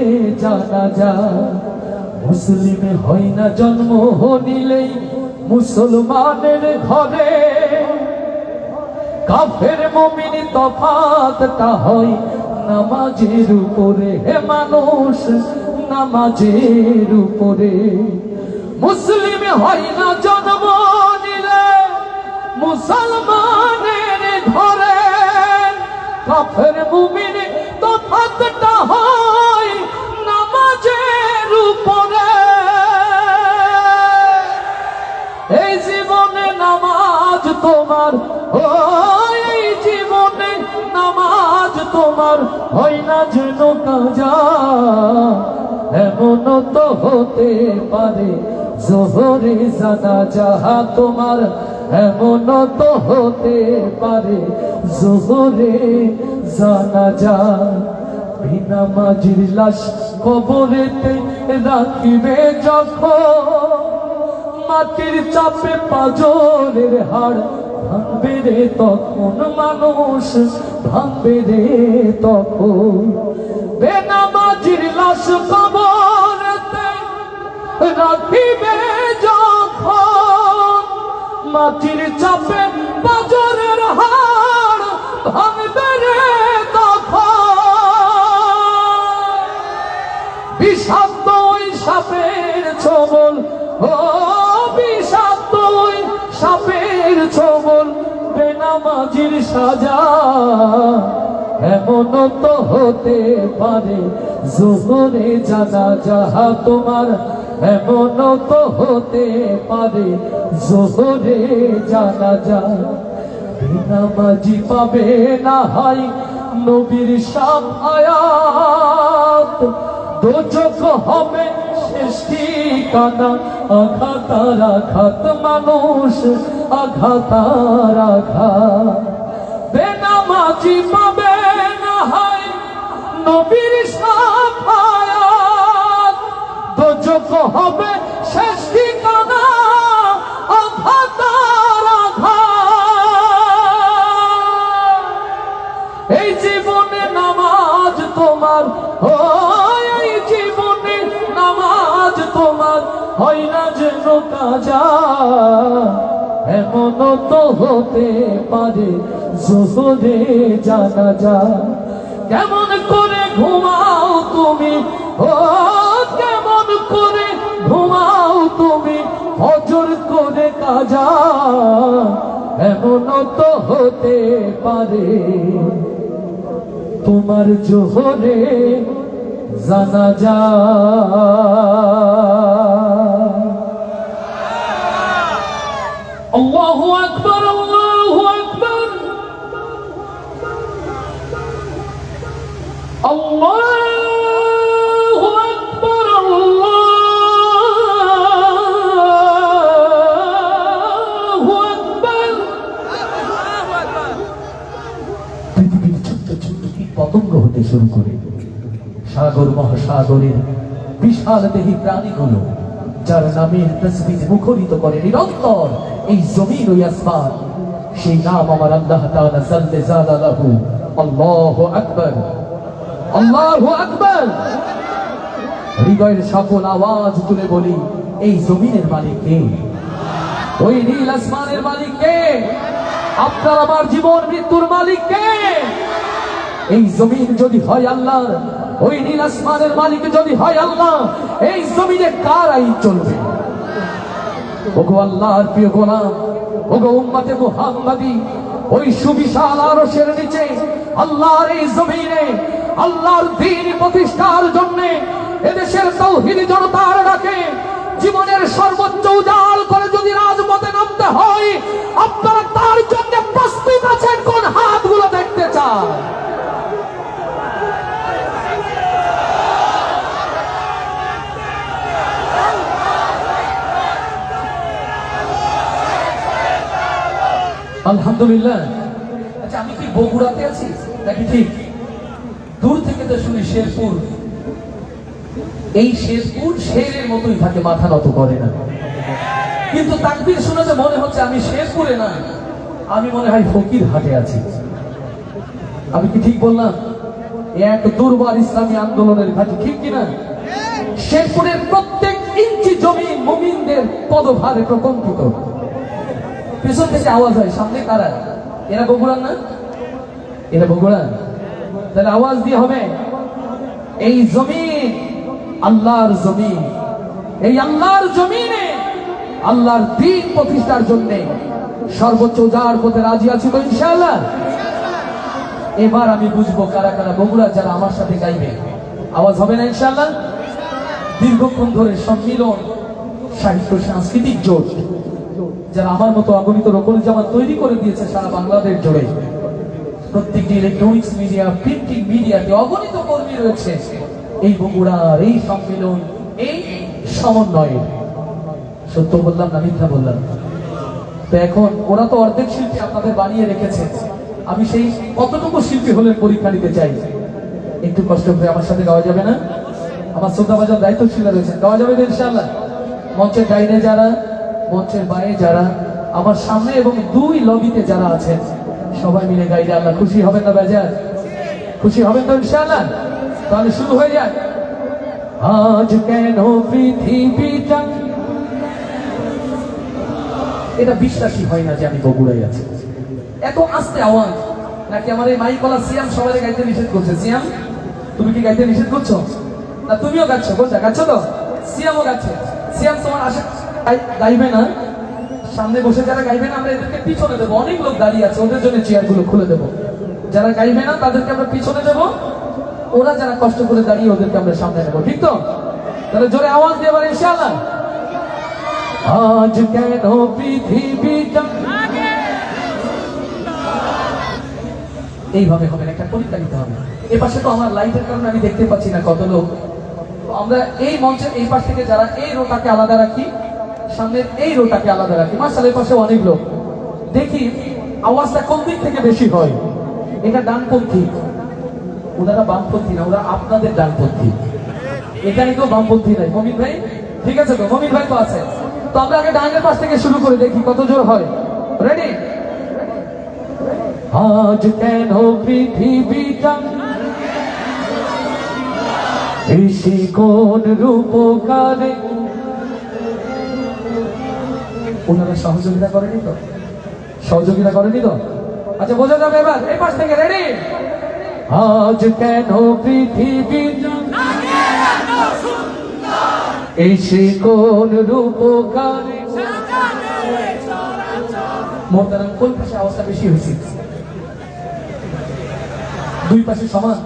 S8: জানাজা। মুসলিম হয় না জন্ম নিলেই মুসলমানের ঘরে, কাফের মুমিন তফাতটা হয় নামাজের উপরে। হে মানুষ নামাজের উপরে, মুসলিম হয় না জন্ম নিলে মুসলমানের ঘরে, কাফের মুমিন তফাতটা হয় নামাজের উপরে। এই জীবনে নামাজ তোমার, ও এই জীবনে নামাজ তোমার হয় না যেন কাজা, এমন তো হতে পারে জোহরে জানাজা তোমার, এমন তো হতে পারে জোহরে জানাজা। বিনামাজির লাশ কবরেতে রাখিবে যখন, মাটির চাপে পাজরের হাড় ভাঙবে রে তখন, মানুষ ভাঙবে রে তখন। বেনামাজির লাশ কবরেতে রাখিবে যখন, মাটির চাপে পাজরের হাড় ভাঙবে রে তখন। বিষাক্ত ওই সাপের ছোবল, ও বিষাক্ত ওই সাপের ছোবল, বেনামাজির সাজা, এমন তো হতে পারে জোহরে জানাজা তোমার, এমন তো হতে পারে জোহরে জানাজা। বেনামাজি পাবে না হয় নবীর শাফায়াত, দোজখ হবে শেষ ঠিকানা, আঘাতার আঘাত মানুষ আঘাতার আঘাত। বেনামাজি পাবে না হয় নবীর শাফায়াত, দোজখ হবে শেষ ঠিকানা, আঘাতার আঘাত। এই জীবনে নামাজ তোমার, ও এই জীবনে নামাজ তোমার হয় না যেন কাজা, এমন তো হতে পারে জোহরে জানাজা। কেমন করে ঘুমাও তুমি, ও কেমন করে ঘুমাও তুমি, ফজর করে কাজা, এমন তো হতে পারে তোমার জোহরে জানাজা। আল্লাহু আকবার আল্লাহু আকবার আল্লাহু আকবার আল্লাহু আকবার। পৃথিবীর ছোট্ট ছোট্ট কীট পতঙ্গ হতে শুরু করে সাগর মহাসাগরের বিশাল দেহী প্রাণীগুলো, যার নামের তসবিহ মুখরিত করে নিরন্তর এই জমিন ও আসমান, সেই নাম আমার আল্লাহ তাআলা জাল্লে জালালহু। আল্লাহু আকবার আল্লাহু আকবার। হৃদয়ের সকল আওয়াজ তুলে বলি, এই জমিনের মালিক কে? ওই নীল আসমানের মালিক কে? আপনার আমার জীবন মৃত্যুর মালিক কে? এই জমিন যদি হয় আল্লাহ, ওই নীল আসমানের মালিক যদি হয় আল্লাহ, এই জমিনে কার আইন চলবে? ওগো আল্লাহর প্রিয় গোলাম, ওগো উম্মতে মুহাম্মাদি, ওই সুবিশাল আরশের নিচে আল্লাহর এই জমিনে আল্লাহর দ্বীন প্রতিষ্ঠার জন্য এদেশের তাওহীদ জনতার ডাকে জীবনের সর্বোচ্চ উজাল করে যদি রাজপথে নামতে হয়, আপনারা তার জন্য প্রস্তুত আছেন? কোন হাতগুলো দেখতে চান? আলহামদুলিল্লাহ। আচ্ছা, আমি কি বগুড়াতে আছি নাকি ঠিক? দূর থেকে তো শুনি শেরপুর। এই শেরপুর শেরের মতোই থাকে, মাথা নত করে না। কিন্তু তাকবীর শুনে যে মনে হচ্ছে আমি শেরপুরে না, আমি মনে হয় ফকির হাটে আছি। আমি কি ঠিক বললাম? এক দুর্বার ইসলামী আন্দোলনের ঘাঁটি, ঠিক কিনা? শেরপুরের প্রত্যেক ইঞ্চি জমি মুমিনদের পদভারে প্রকম্পিত। পেছন থেকে আওয়াজ হয়, সামনে কারা? এরা বগুড়ার না? এরা বগুড়া? তাহলে আওয়াজ দিয়ে হবে, এই জমিন আল্লাহর জমিন, এই আল্লাহর জমিনে আল্লাহর দ্বীন প্রতিষ্ঠার জন্য সর্বোচ্চ উজাড় পথে রাজি আছি তো ইনশাআল্লাহ। এবার আমি বুঝবো কারা কারা বগুড়া যারা আমার সাথে গাইবে। আওয়াজ হবে না ইনশাআল্লাহ? দীর্ঘক্ষণ ধরে সম্মিলন, সাহিত্য, সাংস্কৃতিক জোট যারা আমার মতো অগণিত রকম জামা তৈরি করে দিয়েছে সারা বাংলাদেশ জুড়ে। প্রত্যেকটি ইলেকট্রনিক্স মিডিয়া, প্রিন্টিং মিডিয়াতে অগণিত কর্মী রয়েছে এই বগুড়ার এই সম্মেলন, এই সমন্বয়ে। সত্য বললাম না মিথ্যা বললাম? তো এখন ওরা তো অর্ধেক শিল্পী আপনাদের বানিয়ে রেখেছে, আমি সেই কতটুকু শিল্পী হলেন পরীক্ষা নিতে চাই। একটু কষ্ট করে আমার সাথে গাওয়া যাবে না? আমার শ্রদ্ধাভাজন দায়িত্বশীল রয়েছেন, গাওয়া যাবে তো ইনশাআল্লাহ? মঞ্চের ডাইনে যারা, মঞ্চের বাইরে যারা, আমার সামনে এবং দুই লবিতে যারা আছেন, সবাই মিলে গাইলে আল্লাহ খুশি হবেন না বেজার? খুশি হবেন তো ইনশাআল্লাহ? তাহলে শুরু হয়ে যায়। আজ কেন পৃথিবীটা, এটা বিশ্বাসই হয় না যে আমি বগুড়ায় আছি। এত আস্তে আওয়াজ, নাকি আমার এই মাইকওয়ালা সিয়াম সবাই গাইতে নিষেধ করছে? সিয়াম, তুমি কি গাইতে নিষেধ করছো? না তুমিও গাচ্ছ? কোনটা গাচ্ছ? তো সিয়ামও গাচ্ছে। সিয়াম তোমার আসে গাইবে না, সামনে বসে যারা গাইবে না আমরা এদেরকে পিছনে দেবো। অনেক লোক দাঁড়িয়ে আছে, ওদের জন্য চেয়ার গুলো খুলে দেবো। যারা গাইবে না তাদেরকে আমরা পিছনে দেবো, ওরা যারা কষ্ট করে দাঁড়িয়ে ওদেরকে আমরা সামনে নেবো, ঠিক তো? তাহলে জোরে আওয়াজ দিয়ে এবার ইনশাআল্লাহ। আজ কেন পৃথিবীটা, এইভাবে হবে না, একটা পরীক্ষা দিতে হবে। এ পাশে তো আমার লাইটের কারণে আমি দেখতে পাচ্ছি না কত লোক। আমরা এই মঞ্চের এই পাশ থেকে যারা এই রোটাকে আলাদা রাখি, সামনের এই রোটাকে আলাদা রাখি। মাশাআল্লাহ, এই পাশে অনেক লোক। দেখি আওয়াজটা কোন দিক থেকে বেশি হয়। এটা ডানপন্থী, ওনারা বামপন্থী না, ওরা আপনাদের ডানপন্থী। এখানে কেউ বামপন্থী নাই। মমিন ভাই ঠিক আছে তো? মমিন ভাই তো আছে। তো আমরা আগে ডানের পাশ থেকে শুরু করে দেখি কত জোর হয়। রেডি? আজ কেন পৃথিবীটা এসে কোন রূপকারে, ওনারা সহযোগিতা করেনি তো? সহযোগিতা করেনি তো? আচ্ছা বোঝা যাবে এবার এই পাশ থেকে। রেডি? আজ কেন পৃথিবীটা এসে কোন রূপকারে, মোহতারাম কোন পাশে আওয়াজটা বেশি হয়েছে? দুই পাশে সমান।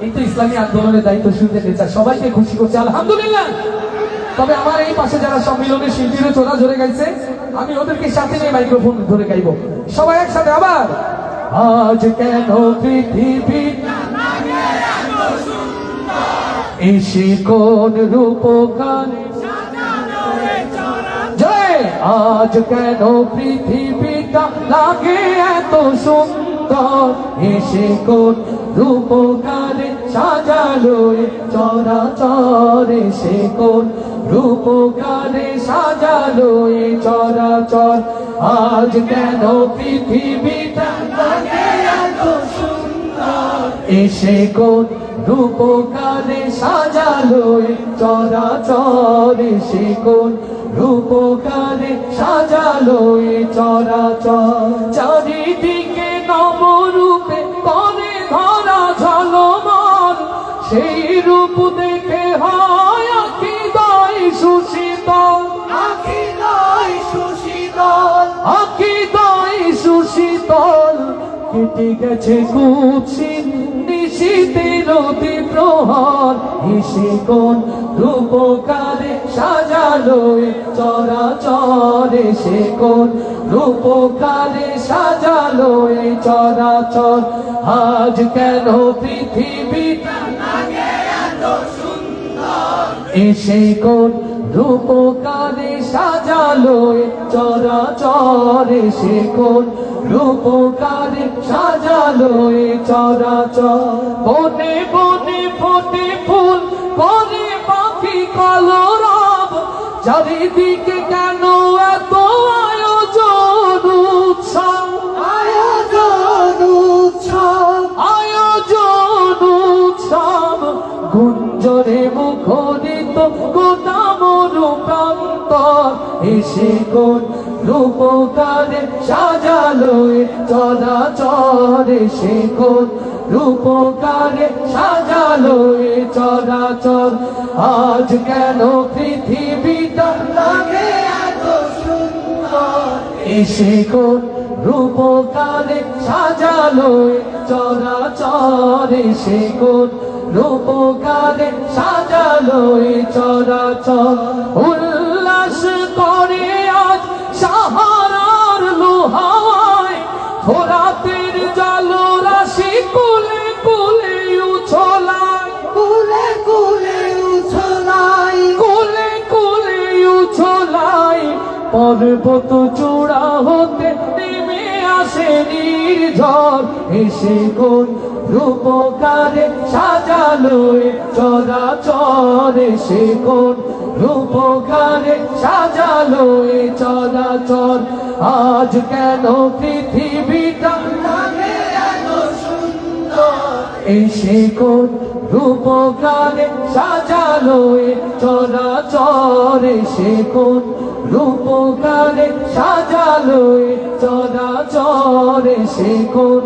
S8: এই তো ইসলামী আন্দোলনের দায়িত্বশীলদের নেতা, সবাইকে খুশি করছে আলহামদুলিল্লাহ। তবে আমার এই পাশে যারা সম্মিলনের শিল্পীরা চোরা ধরে গাইছে, আমি ওদেরকে সাথে নিয়ে মাইক্রোফোন ধরে গাইবো। সবাই একসাথে আবার। আজ কেন পৃথিবী এসে কোন রূপকারে, জয় আজ কেন পৃথিবীটা লাগে এত সুন্দর, এসে কোন রূপকারে সাজালো চরাচর, এসে কোন রূপকারে সাজালো চরাচর। আজ কেন পৃথিবীটা লাগে এত সুন্দর, এসে কোন রূপকারে সাজালো চরাচর, এসে কোন রূপকারে সাজালো চরাচর। চারিদিকে নবরূপে করে ধরা ঝলমল, সেই রূপ দেখে হয় আকিদায় সুশীতল, আকিদায় সুশীতল, আকিদায় সুশীতল। কেটে গেছে কুৎসিত শীতের অতি প্রহর এসে কোন রূপকারে সাজালো এ চরাচর, এসে কোন রূপকারে সাজালো এ চরাচর। আজ কেন পৃথিবীটা এসে কোন রূপকারে সাজালো এ চরাচর, এসে কোন রূপকারে সাজালো এ চরাচর। বনে বনে ফোটে ফুল করে পাখি কলরব, চারিদিকে কেন এত আয়োজন উৎসব, আয়োজন উৎসব, আয়োজন উৎসব। গুঞ্জরে মুখরিত গোটা মরু প্রান্তর, এসে কোন রূপকারে সাজালো এ চরাচর, এসে কোন রূপকারে সাজালো এ চরাচর। আজ কেন পৃথিবীটা লাগে এত সুন্দর, এসে কোন রূপকারে সাজালো এ চরাচর, এসে কোন রূপকারে সাজালো এ চরাচর। উল্লাস করে আজ সাহারার লোহায়, ফোরাতের জালো রাশি কুলে কুলে উছলায়, কুলে কুলে উছলায়, কুলে কুলে উছলায়। পর্বত চূড়া হতে নেমে আসে নির্ঝর, এসে কোন রূপকারে সাজালো এ চরাচর, এসে কোন রূপকারে সাজালো এ চরাচর। আজ কেন পৃথিবীটা লাগে এত সুন্দর, এসে কোন রূপকারে সাজালো এ চরাচর, এসে কোন রূপকারে সাজালো এ চরাচর, এসে কোন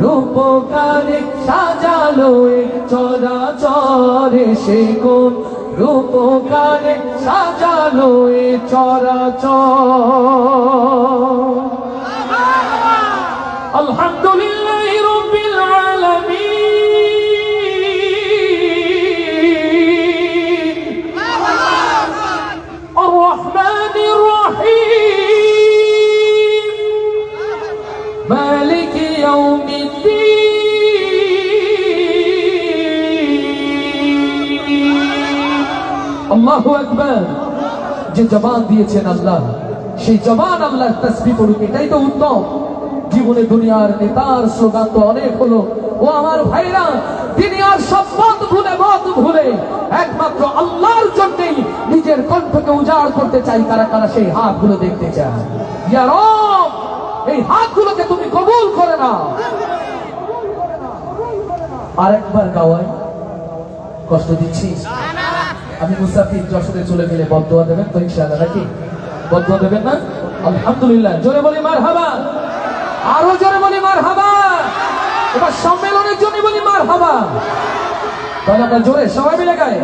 S8: রূপকারে সাজালো এ চরাচর, এসে কোন রূপকারে সাজালো এ চরাচর। আলহামদুলিল্লাহ রাব্বিল আলামিন, আর রহমানির রহিম, মালিকি ইয়াউমিদ্দিন। আল্লাহু আকবার। যে জবান দিয়েছেন আল্লাহ, সেই জবান আল্লাহর তাসবিহ পড়ুক, এটাই তো উত্তম। জীবনে দুনিয়ার নেতার স্লোগান তো অনেক হলো। ও আমার ভাইরা, দুনিয়ার সব মত ভুলে একমাত্র আল্লাহর জন্যই নিজের কণ্ঠকে উজাড় করতে চাই। কারা কারা সেই হাতগুলো দেখতে চায়? ইয়া রব, এই হাতগুলোকে তুমি কবুল করে নাও। আরেকবার গাওয়াই, কষ্ট দিচ্ছিস? আমি মুসাফির, যশোরে চলে গেলে বদদোয়া দেবেন তো ইনশাআল্লাহ, নাকি? বদদোয়া দেবেন না? আলহামদুলিল্লাহ। জোরে বলি মারহাবা, আরো জোরে বলি মারহাবা। এবার সম্মেলনের জন্য বলি মারহাবা। তাহলে আমরা জোরে সবাই মিলে গাই,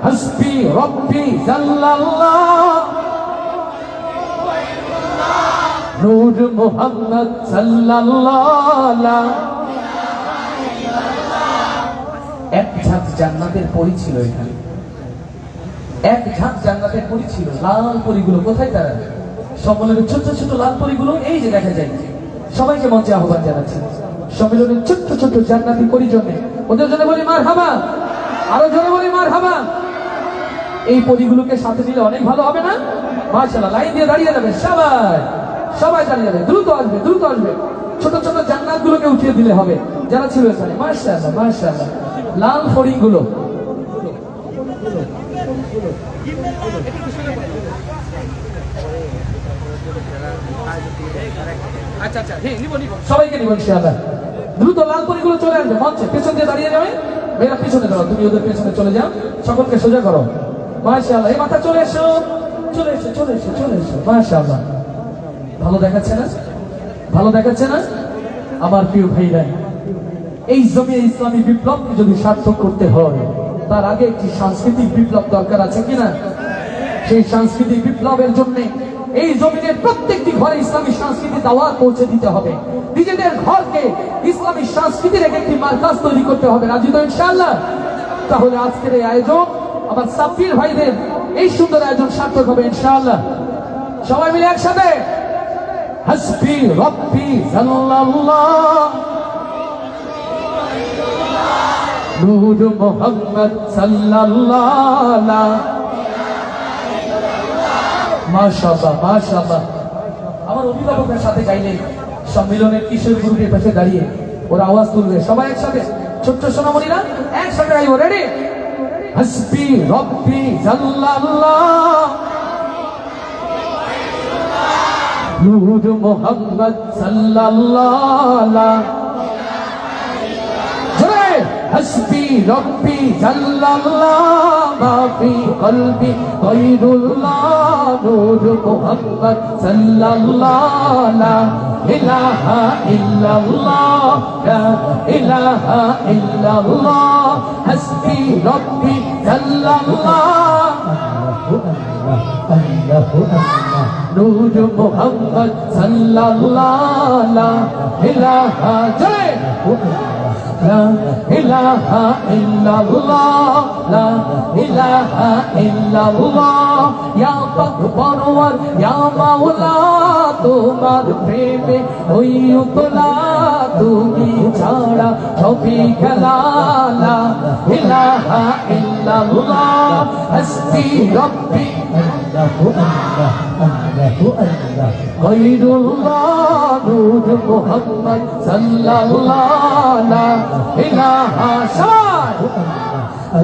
S8: হাসবি রব্বি জাল্লাল্লাহ, নূর মুহাম্মদ সাল্লাল্লাহ। এক ঝাঁক জান্নাতের পরী ছিল এখানে, এক ঝাঁক জান্নাতের পরী ছিল। লাল পরীগুলো কোথায়? তারা সম্মেলনের ছোট ছোট লাল পরীগুলো এই যে দেখা যায়। সবাইকে মঞ্চে আহ্বান জানাচ্ছি সম্মেলনের ছোট্ট ছোট্ট জান্নাতি পরীর জন্য। ওদের জন্য বলি মারহাবা, আরো জোরে বলি মারহাবা। এই পরীগুলোকে সাথে নিলে অনেক ভালো হবে না? মাশাআল্লাহ। লাইন দিয়ে দাঁড়িয়ে যাবে সবাই, সবাই দাঁড়িয়ে যাবে, দ্রুত আসবে, দ্রুত আসবে। ছোট ছোট জান্নাত গুলোকে উঠিয়ে দিলে হবে যারা ছিল এখানে। মাশাআল্লাহ, মাশাআল্লাহ। লাল ফড়িং গুলো
S3: আচ্ছা আচ্ছা, হ্যাঁ নিব নিব।
S8: সবাইকে নিব ইনশাআল্লাহ। দ্রুত লাল পরীগুলো চলে আসবে মঞ্চে, পেছন দিয়ে দাঁড়িয়ে যাবে। মেয়েরা পিছনে দাঁড়াও, তুমি ওদের পেছনে চলে যাও, সকলকে সোজা করো। মাশাআল্লাহ। এই মাথা চলে এসো, চলে এসো, চলে এসো, চলে এসো। মাশাআল্লাহ। ভালো দেখাচ্ছে না? ভালো দেখাচ্ছে না? আমার প্রিয় ভাইরা, এই জমিয়ে ইসলামী বিপ্লবকে যদি সার্থক করতে হয়, তার আগে একটি সাংস্কৃতিক বিপ্লব দরকার আছে কিনা? সেই সাংস্কৃতিক বিপ্লবের জন্য এই জমিনের প্রত্যেকটি ঘরে ইসলামী সংস্কৃতি দাওয়াত পৌঁছে দিতে হবে। নিজেদের ঘরকে ইসলামী সংস্কৃতির একটি মার্কাজ তৈরি করতে হবে। রাজি তো ইনশাআল্লাহ? তাহলে আজকের এই আয়োজন আমার সাব্বির ভাইদের এই সুন্দর আয়োজন সার্থক হবে ইনশাআল্লাহ। সবাই মিলে একসাথে হাসবি রব্বি জাল্লাল্লাহ নূর মুহাম্মদ সাল্লাল্লাহ। মাশাআল্লাহ মাশাআল্লাহ। আমার অভিভাবকের সাথে গাইলে সম্মিলনের কিশোর গ্রুপের পাশে দাঁড়িয়ে ওরা আওয়াজ তুলবে। সবাই একসাথে, ছোট্ট সোনামণিরা একসাথে গাইবো। রেডি? হাসবি রব্বি জাল্লাল্লাহ নূর মুহাম্মদ সাল্লাল্লাহ। জোরে হাসবি রব্বি জাল্লাল্লাহ মা ফি কলবি গায়রুল্লাহ নূর মুহাম্মদ সাল্লাল্লাহ লা ইলাহা ইল্লাল্লাহ লা ইলাহা ইল্লাল্লাহ হাসবি রব্বি জাল্লাল্লাহ নূর মুহাম্মদ সাল্লাল্লাহ লা ইলাহা জয় লা ইলাহা ইল্লাল্লাহ লা ইলাহা ইল্লাল্লাহ ইয়া পাক পরওয়ার ইয়া মাওলা তোমার প্রেমে ওই উতলা তুমি ছাড়া সবই খেলা লা ইলাহা ইল্লাল্লাহ হাসবি রব্বি গায়রুল্লাহ নূর মুহাম্মদ সাল্লাল্লাহ লা ইলাহা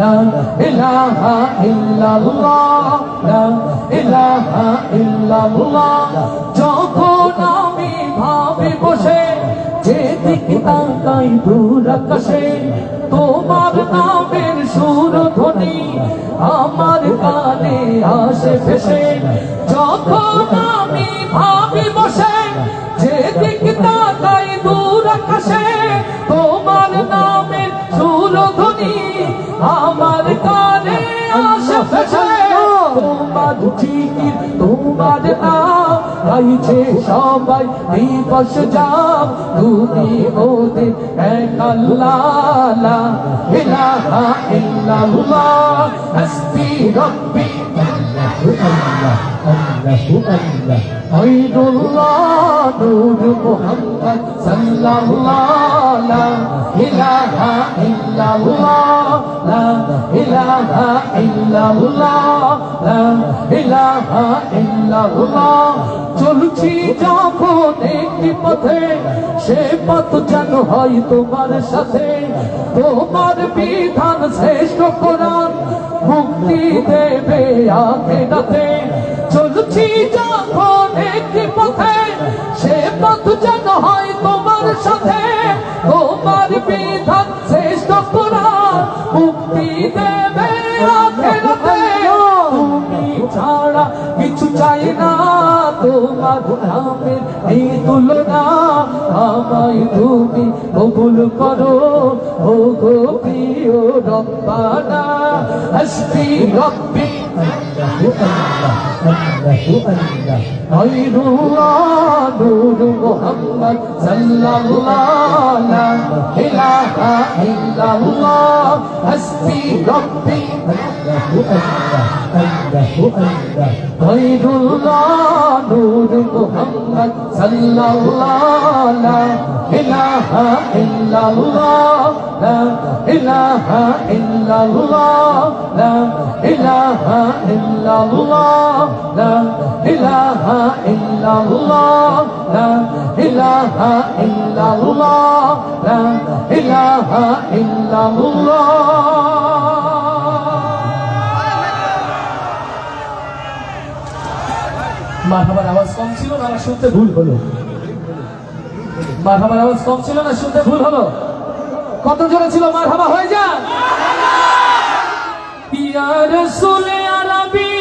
S8: লা ইলাহা ইল্লাল্লাহ লা ইলাহা ইল্লাল্লাহ যখন আমি ভাবি বসে যেদিকে তাকাই দূর আকাশে তোমার নামের সুর ধ্বনি আমার কানে আসে ভেসে যখন আমি ভাবি বসে যেদিকে তাকাই দূর আকাশে তোমার নামের সুর ধ্বনি আমার কানে আসে ভেসে তোমার জিকির তোমার নাম গাইছে সবাই দিবস যাম তুমি ওদের এক আল্লাহ লা ইলাহা ইল্লাল্লাহ হাসবি রব্বি গায়রুল্লাহ নূর মুহাম্মদ সাল্লাল্লাহ লা ইলাহা ইল্লাল্লাহ লা ইলাহা ইল্লাল্লাহ লা ইলাহা ইল্লাল্লাহ চলছি যখন একটি পথে সে পথ যেন হয় তোমার সাথে তোমার বিধান শ্রেষ্ঠ কোরআন মুক্তি দেবে আখিরাতে চলছি যখন একটি পথে সে পথ যেন হয় তোমার সাথে তোমার বিধান শ্রেষ্ঠ কোরআন মুক্তি দেবে আখিরাতে তুমি ছাড়া কিছু চাই না তোমার নামের এই তুলনা আমায় তুমি কবুল করো ও গো প্রিয় রব্বানা হাসবি রব্বি গায়রুল্লাহ নূর মুহাম্মদ সাল্লাল্লাহ লা ইলাহা ইল্লাল্লাহ হাসবি রব্বি গায়রুল্লাহ নূর মুহাম্মদ সাল্লাল্লাহ লা ইলাহা ইল্লাল্লাহ লা ইলাহা ইল্লাল্লাহ লা ইলাহা ইল্লাল্লাহ লা ইলাহা ইল্লাল্লাহ লা ইলাহা ইল্লাল্লাহ লা ইলাহা ইল্লাল্লাহ। মারহাবার আওয়াজ কম ছিল না শুনতে ভুল হলো? মারহাবার আওয়াজ কম ছিল না শুনতে ভুল হলো? কত জোরে ছিল? মারহাবা হয়ে যান। ইয়া রাসূল আরবি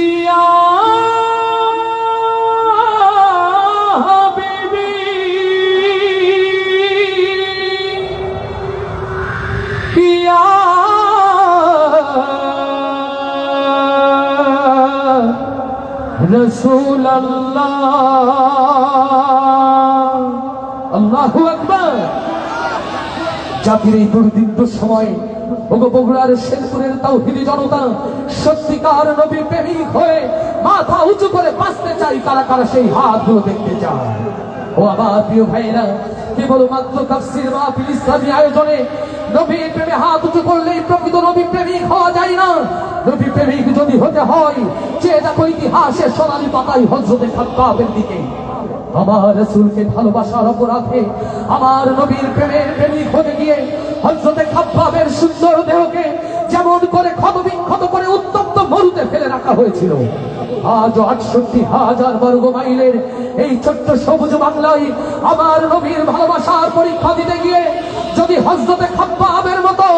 S8: ইয়া হাবিবি রসুল আল্লাহ, আল্লাহু আকবার। জাতির এই দুর্দীপ্ত সময় ওগো বগুড়ার শেরপুরের তাওহীদি জনতা সত্যিকার নবী প্রেমিক হয়ে মাথা উঁচু করে বাঁচতে চাই, কারা কারা সেই হাতগুলো দেখতে চায়। ও আমার প্রিয় ভাইরা, কেবল মাত্র তাফসীর মাহফিল ইসলামী আয়োজনে নবীর প্রেমে হাত উঁচু করলেই প্রকৃত নবী প্রেমিক হওয়া যায় না। নবী প্রেমিক যদি হতে হয়, চেয়ে দেখো ইতিহাসের সোনালী পাতায় হযরতে খাত্তাবের দিকে। আমার রাসূলকে ভালোবাসার অপরাধে, আমার নবীর প্রেমের প্রেমিক হতে গিয়ে হযরতে খাত্তাবের সুন্দর দেহকে যেমন করে ক্ষতবিক্ষত করে উত্তপ্ত মরুতে ফেলে রাখা হয়েছিল, আজ ৬৮,০০০ বর্গ মাইলের এই ছোট্ট সবুজ বাংলায় আমার নবীর ভালোবাসার পরীক্ষা দিতে গিয়ে যদি হযরতে খাত্তাবের মতো,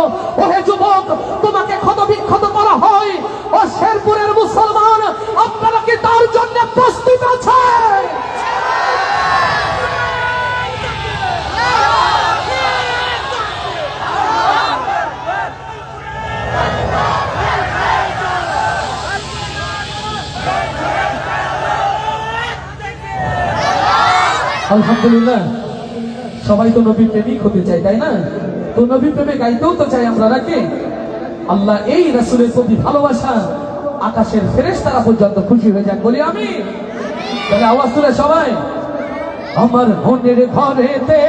S8: ওহে যুবক, তোমাকে ক্ষতবিক্ষত করা হয়, ও শেরপুরের মুসলমান, আপনারা কি তার জন্য প্রস্তুত আছে? আলহামদুলিল্লাহ, সবাই তো নবী প্রেমিক হতে চায়, তাই না? তো নবী প্রেমে গাইতেও তো চাই আমরা, নাকি? আল্লাহ এই রাসূলের প্রতি ভালোবাসা আকাশের ফেরেশতারা পর্যন্ত খুশি হয়ে যাক, বলি আমি। তাহলে আওয়াজ তুলে সবাই, আমার মনের ঘরেতে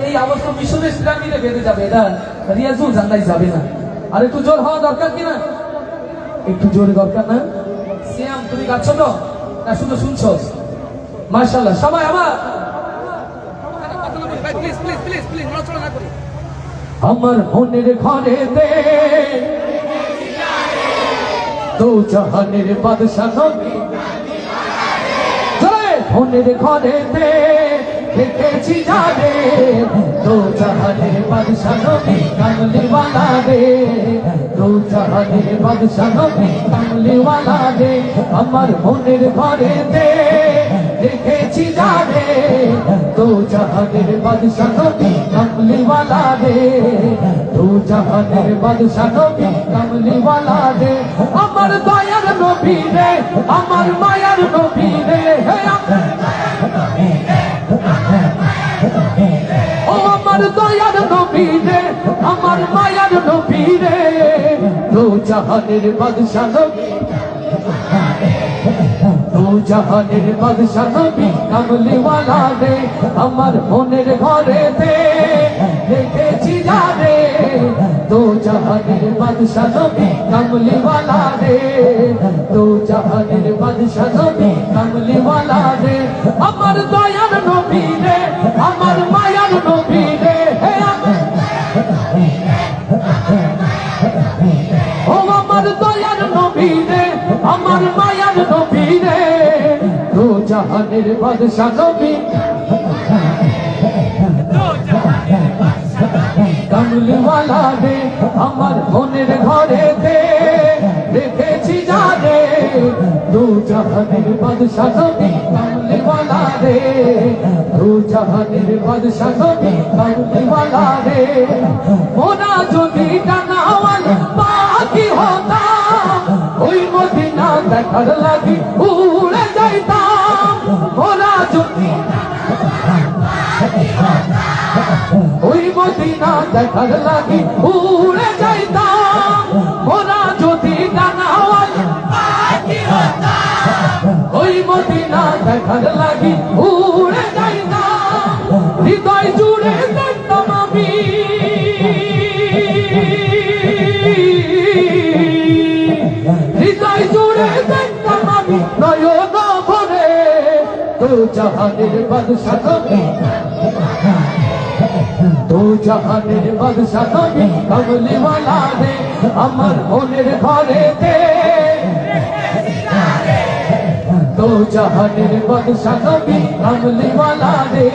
S8: এই আওয়াজ তো মিশরের পিরামিডে বেঁধে যাবে, এটা রিয়াজুল জান্নায় যাবে না। আর একটু জোর হওয়া দরকার কিনা? একটু জোরে দরকার না? সিয়াম, তুমি গাচ্ছ তো না শুধু শুনছো? মাশাআল্লাহ, সবাই আমার
S3: প্লিজ প্লিজ প্লিজ প্লিজ নড়াচড়া না করো।
S8: আমার মনের ঘরেতে দো জাহানের বাদশা নবী, জোরে, মনের ঘরেতে দেখেছি যারে, দো জাহানের বাদশা নবী, কামলিওয়ালা রে, দো জাহানের বাদশা নবী, কামলিওয়ালা রে। আমার মনের ঘরেতে দেখেছি যারে, দো জাহানের বাদশা নবী, কামলিওয়ালা রে, দো জাহানের বাদশা নবী, কামলিওয়ালা রে। আমার দয়ার নবী রে, আমার মায়ার নবী রে, ও আমার দয়ার নবী রে, আমার মায়ার নবী রে, দো জাহানের বাদশা নবী, দো জাহানের বাদশা নবী, কামলিওয়ালা রে। আমার মনের ঘরেতে দেখেছি যারে, দো জাহানের বাদশা নবী, কামলিওয়ালা রে, দো জাহানের বাদশা নবী, কামলিওয়ালা রে। আমার দয়ার নবী রে, আমার মায়ার নবী রে, ও আমার দয়ার নবী রে, আমার মায়ার নবী রে, দো জাহানের বাদশা নবী, কামলিওয়ালা রে। আমার মনের ঘরেতে দেখেছি যারে, দো জাহানের বাদশা নবী, কামলিওয়ালা রে, দো জাহানের বাদশা নবী, কামলিওয়ালা রে। মোরা যদি ডানাওয়াল পাখি হতাম, ওই মদিনা দেখার লাগি উড়ে যাইতাম। মোরা যদি ওই মদিনা দেখার লাগি উড়ে যাইতাম, মোরা যদি ডানাওয়াল পাখি হতাম, ওই মদিনা দেখার লাগি উড়ে যাইতাম। হৃদয় জুড়ে দেখতাম আমি, হৃদয় জুড়ে দেখতাম আমি, নয়ন ভরে, দো জাহানের বাদশা নবী, দো জাহানের বাদশা নবী, কামলিওয়ালা রে। আমার মনের ঘরেতে দো জাহানের বাদশা নবী, কামলিওয়ালা রে,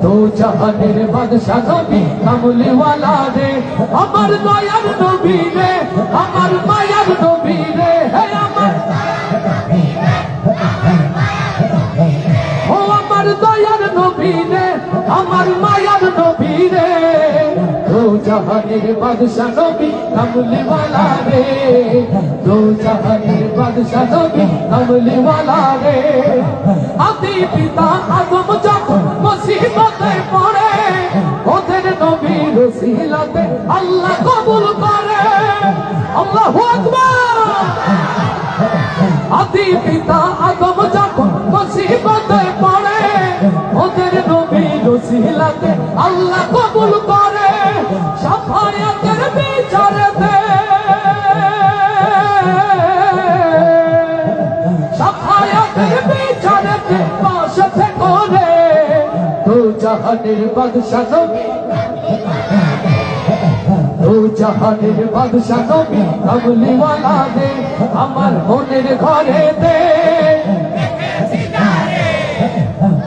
S8: দো জাহানের বাদশা নবী, কামলিওয়ালা রে। আমার দয়ার নবী রে, আমার মায়ার নবী রে, আমার, ও আমার দয়ার নবী রে, আমার মায়ার নবী রে, দো জাহানের বাদশা নবী কামলিওয়ালা রে, দো জাহানের বাদশা নবী কামলিওয়ালা রে। আদি পিতা আদম যখন মুসিবতে পড়ে, ওদের নবীর ওসিলাতে আল্লাহ কবুল করে। আল্লাহু আকবার। আদি পিতা আদম যখন মুসিবতে পড়ে, ওদের নবীর ওসিলাতে আল্লাহ কবুল করে। শাফায়াতের বিচারেতে, শাফায়াতের বিচারেতে পাশে করে, দো জাহানের বাদশা নবী, দো জাহানের বাদশা নবী কামলিওয়ালা রে, আমার মনের ঘরে দে।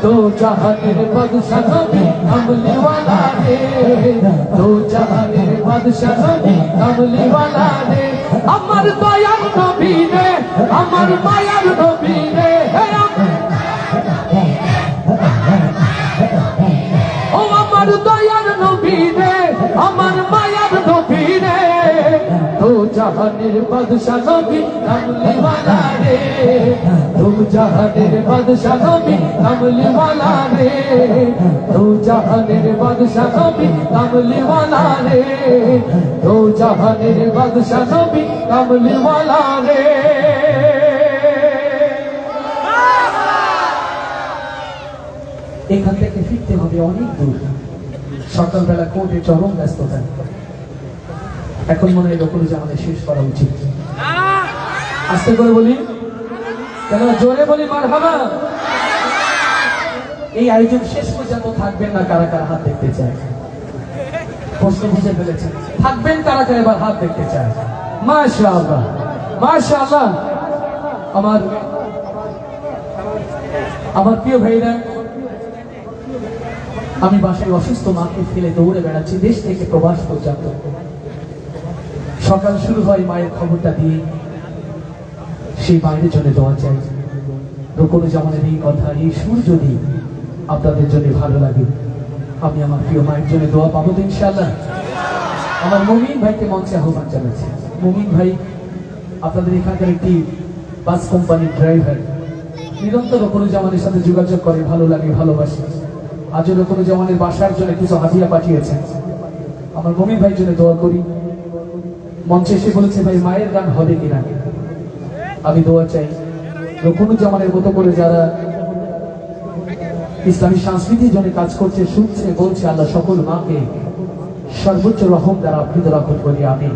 S8: দো জাহানের বাদশা নবী কামলিওয়ালা রে, দো জাহানের বাদশা নবী কামলিওয়ালা রে। আমার দয়ার নবী রে, আমার মায়ার নবী রে, ও আমার দয়ার নবী রে, আমার মায়ার নবী রে। দো জাহানের বাদশা নবী কামলিওয়ালা রে, দো জাহানের বাদশা নবী কামলিওয়ালা রে, দো জাহানের বাদশা নবী কামলিওয়ালা রে, দো জাহানের বাদশা নবী কামলিওয়ালা রে। এখান থেকে ফিরতে হবে অনেক দূর। সকালবেলা কোর্টে চরম ব্যস্ততা, এখন মনে হয় লোকগুলো যে আমাদের শেষ করা উচিত। আস্তে করে বলি, কেন জোরে বলি মারহাবা। এই আয়োজন শেষ পর্যন্ত থাকবেন না কারা কারা হাত দেখতে চায়? প্রশ্ন বুঝে ফেলেছেন, থাকবেন কারা কারা এবার হাত দেখতে চায়? মাশাআল্লাহ মাশাআল্লাহ। আমার প্রিয় ভাইরা, আমি বাসায় অসুস্থ মাকে ফেলে দৌড়ে বেড়াচ্ছি দেশ থেকে প্রবাস পর্যন্ত। সকাল শুরু হয় মায়ের খবরটা দিয়ে, সেই মায়ের জন্য দোয়া চাই। রুকনুজ্জামানের এই কথা, এই সুর যদি আপনাদের জন্য ভালো লাগে, আমি আমার প্রিয় মায়ের জন্য দোয়া পাবো তো ইনশাআল্লাহ। আমার মুমিন ভাইকে মঞ্চে আহ্বান জানাচ্ছি। মুমিন ভাই আপনাদের এখানকার একটি বাস কোম্পানির ড্রাইভার, নিরন্তর রুকনুজ্জামানের সাথে যোগাযোগ করে, ভালো লাগে, ভালোবাসে। আজও রুকনুজ্জামানের বাসার জন্য কিছু হাদিয়া পাঠিয়েছেন। আমার মুমিন ভাইয়ের জন্য দোয়া করি। মঞ্চে এসে বলেছে, ভাই মায়ের গান হবে কিনা? আমি দোয়া চাই, রুকনুজ্জামানের মতো করে যারা ইসলামী সংস্কৃতির জন্য কাজ করছে, শুনছে, বলছে, আল্লাহ সকল মাকে সর্বোচ্চ রহম দ্বারা আপ্লুত রাখুন বলি আমি।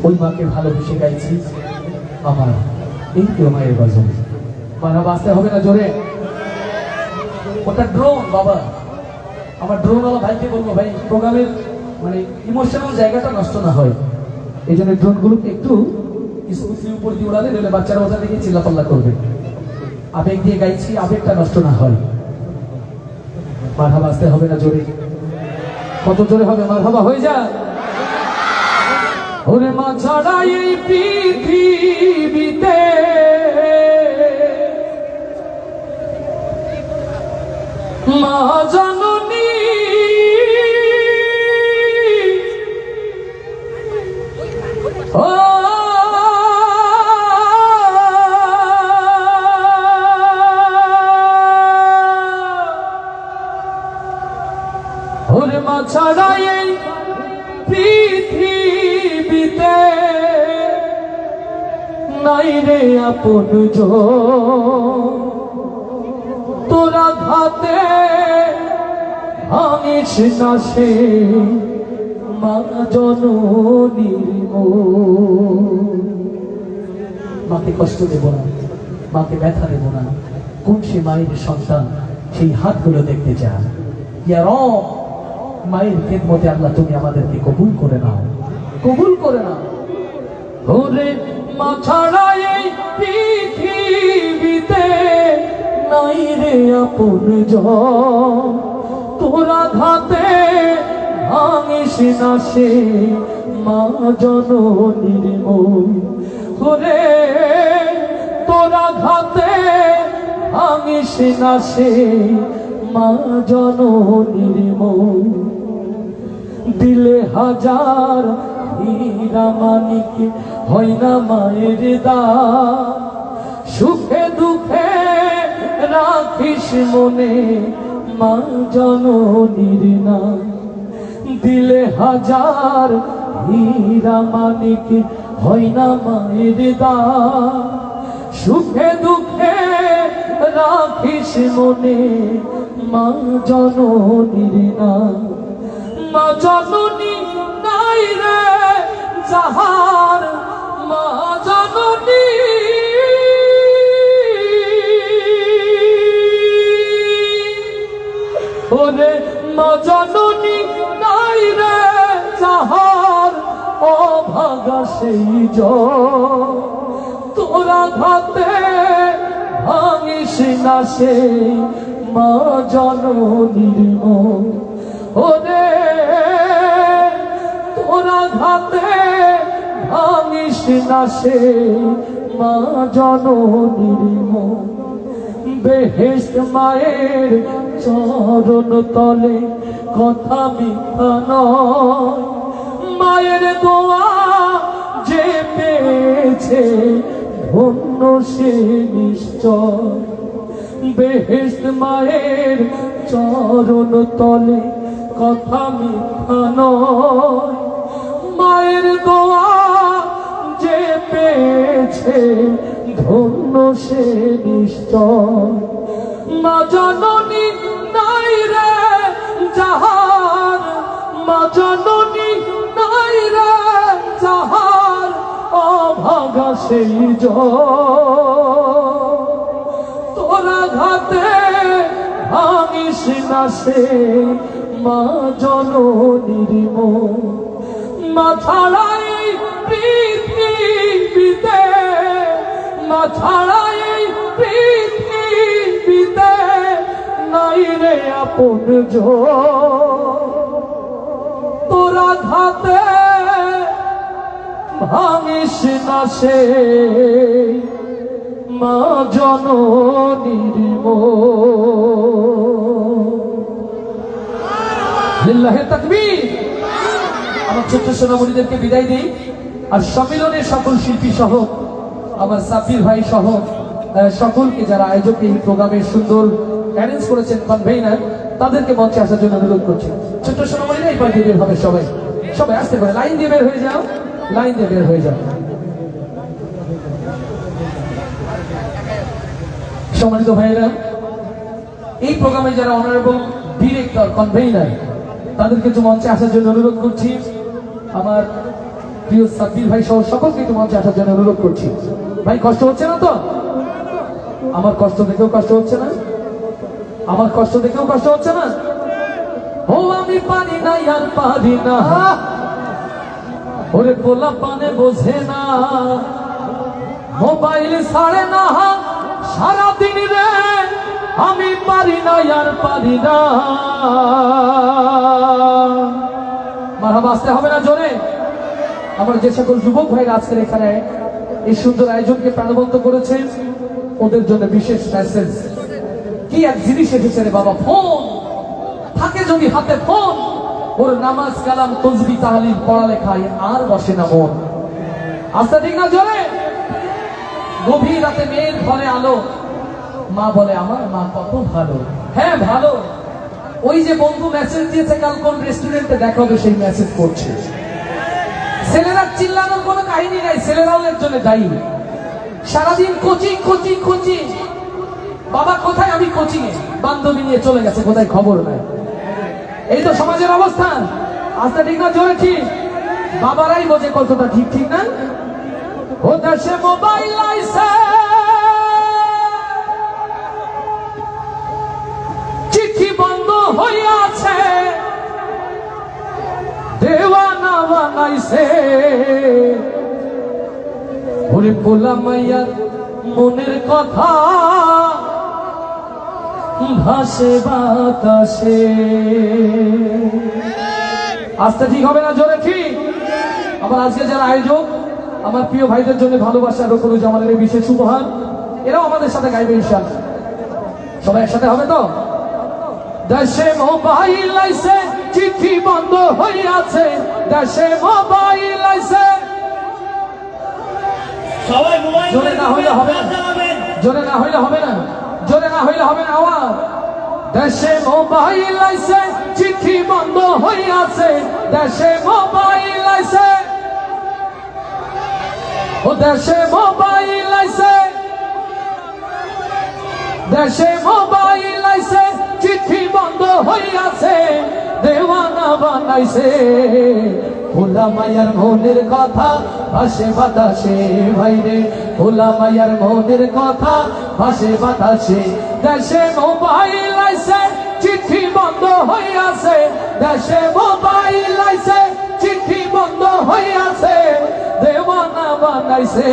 S8: ওই মাকে ভালোবেসে গাইছি আমার এই প্রিয় মায়ের গজল। মানব আসতে হবে না জোরে। ওটা ড্রোন বাবা, আমার ড্রোনওয়ালা ভাইকে বলবো, ভাই প্রোগ্রামের মানে ইমোশনাল জায়গাটা নষ্ট না হয়, এই জন্য ড্রোনগুলোকে একটু উপর দিয়ে উড়ালে, নইলে বাচ্চারা ওটা দেখে চিল্লাপাল্লা করবে। আবেগ দিয়ে গাইছি, আবেগটা নষ্ট না হয়। মারহাবা আসতে হবে না জোরে। কত জোরে হবে মারহাবা? হয়ে যা। ওরে মা ছাড়া এই পৃথিবীতে মা জননী, ও ওরে মা ছাড়া এই পৃথিবীতে নাই রে আপন জন, তোরা ঘাতে ভাঙিস না সে মা জননীর মন। মাকে কষ্ট দেব না, মাকে ব্যথা দেব না। কোন সে মায়ের সন্তান, সেই হাতগুলো দেখতে চান। ইয়া রব, মায়ের খেদমতে আল্লাহ তুমি আমাদেরকে কবুল করে নাও, কবুল করে নাও। ওরে মা ছাড়া এই পৃথিবীতে নাই রে আপন জন, তোরা ঘাতে ভাঙিস না সে মা জননীর মন। ওরে তোরা ঘাতে ভাঙিস না সে মা জননীর মন। দিলে হাজার হীরা মানিক হয় না মায়ের দান, সুখে দুঃখে রাখিস মনে মা জননীর নাম। দিলে হাজার হীরা মানিক হয় না মায়ের দান, সুখে দুঃখে রাখিস মনে মা জননীর নাম। মা জননী নাই রে যাহার, মা জননী ওরে মা জননী নাই রে যাহার, অভাগা সেই তোরা ঘাতে ভাঙিস না সে মা জননীর মন। ওরে তোরা ঘাতে ভাঙিস না সে মা জননীর মন। বেহেশত মায়ের চরণ তলে কথা মিথ্যা নয়, মায়ের দোয়া যে পেয়েছে ধন্য সে নিশ্চয়। বেহেশত মায়ের চরণ তলে কথা মিথ্যা নয়, মায়ের দোয়া যে পেয়েছে ধন্য সে নিশ্চয়। মা জননী নাই রে যাহার, মা জননী নাই রে যাহার, অভাগা সেই তোরা ঘাতে ভাঙিস না সে মা জননীর মন। মা ছাড়াই পৃথিবীতে, মা ছাড়াই পৃথিবীতে নাই রে আপন তোরা ঘাতে ভাঙিস না সে মা জননীর মন। লিল্লাহে তাকবীর। আমার ছোট্ট সোনামণিদেরকে বিদায় দিই, আর সম্মেলনের সকল শিল্পী সহ আমার সাব্বির ভাই সহ সকলকে যারা আয়োজক এই প্রোগ্রামের সুন্দর অ্যারেঞ্জ করেছেন কনভেনার, তাদেরকে মঞ্চে আসার জন্য অনুরোধ করছি। ছোট্ট সোনামণিরা এই পার্টি বের হবে, সবাই সবাই আসতে পারে, লাইন দিয়ে বের হয়ে যাও, লাইন দিয়ে বের হয়ে যাও। সম্মানিত ভাইয়েরা, এই প্রোগ্রামে যারা অনারেবল ডিরেক্টর কনভেনার, তাদেরকে একটু মঞ্চে আসার জন্য অনুরোধ করছি। আমার প্রিয় সাব্বির ভাই সহ সকলকে একটু মঞ্চে আসার জন্য অনুরোধ করছি। ভাই কষ্ট হচ্ছে না তো? আমার কষ্ট দেখেও কষ্ট হচ্ছে না? আমার কষ্ট দেখেও কষ্ট হচ্ছে না? ও আমি পারি না আর পারি না, ওরে পোলা পানে বোঝে না, মোবাইল ছাড়ে না সারাদিন রে, আমি পারি না আর পারি না। মারহাবা, আসতে হবে না জোরে? আমার যে সকল যুবক ভাইরা আজকের এখানে এই সুন্দর আয়োজনকে প্রাণবন্ত করেছেন, ওদের জন্য বিশেষ মেসেজ। কি এক জিনিস এসেছে রে বাবা, ফোন থাকে যদি হাতে, ফোন ওর নামাজ কালাম তসবিহ তাহলিল পড়ালেখায় আর বসে না মন। আস্তে ঠিক না জোরে? গভীর রাতে মেয়ের ঘরে আলো, মা বলে আমার মা কত ভালো। হ্যাঁ ভালো। ওই যে বন্ধু মেসেজ দিয়েছে কাল কোন রেস্টুরেন্টে দেখা হবে, সেই মেসেজ করছে। ছেলেরা চিল্লানোর কোনো কাহিনী নাই, ছেলেরাও এর জন্য দায়ী। সারাদিন কোচিং কোচিং কোচিং, বাবা কোথায়? আমি কোচিং এ, বান্ধবী নিয়ে চলে গেছে কোথায় খবর নাই। এই তো সমাজের অবস্থান। আস্তে ঠিক না জোরে ঠিক? বাবারাই বোঝে কতটা ঠিক, ঠিক না? ও দেশে মোবাইল আইছে, চিঠি বন্ধ হইয়াছে, দেওয়ানা বানাইছে, ওরে পোলা মাইয়ার মনের কথা ভাসে বাতাসে। আস্তে ঠিক হবে না জোরে ঠিক? আবার আজকে যারা আয়োজক, আমার প্রিয় ভাইদের জন্য ভালোবাসা রকুলুজ্জামানের এই বিশেষ উপহার, এরাও আমাদের সাথে গাইবে ইনশাআল্লাহ। সবাই একসাথে হবে তো? দেশে মোবাইল আইছে, চিঠি বন্ধ হইয়াছে, দেশে মোবাইল আইছে।
S2: সবাই মোবাইল
S8: জোরে না হইলে হবে না, জোরে না হইলে হবে না, জোরে না হইলে হবে না আওয়াজ। দেশে মোবাইল আইছে, চিঠি বন্ধ হইয়াছে, দেশে মোবাইল আইছে, ও দেশে মোবাইল আইছে, দেশে মোবাইল আইছে, চিঠি বন্ধ হইয়াছে, দেওয়ানা বানাইছে। ভোলা মায়ার মনের কথা ভাসে বাতাসে ভাইরে, ভোলা মায়ার মনের কথা ভাসে বাতাসে। দেশে মোবাইল আইছে, চিঠি বন্ধ হইয়াছে, দেশে মোবাইল আইছে, চিঠি বন্ধ হইয়াছে, দেওয়ানা বানাইছে।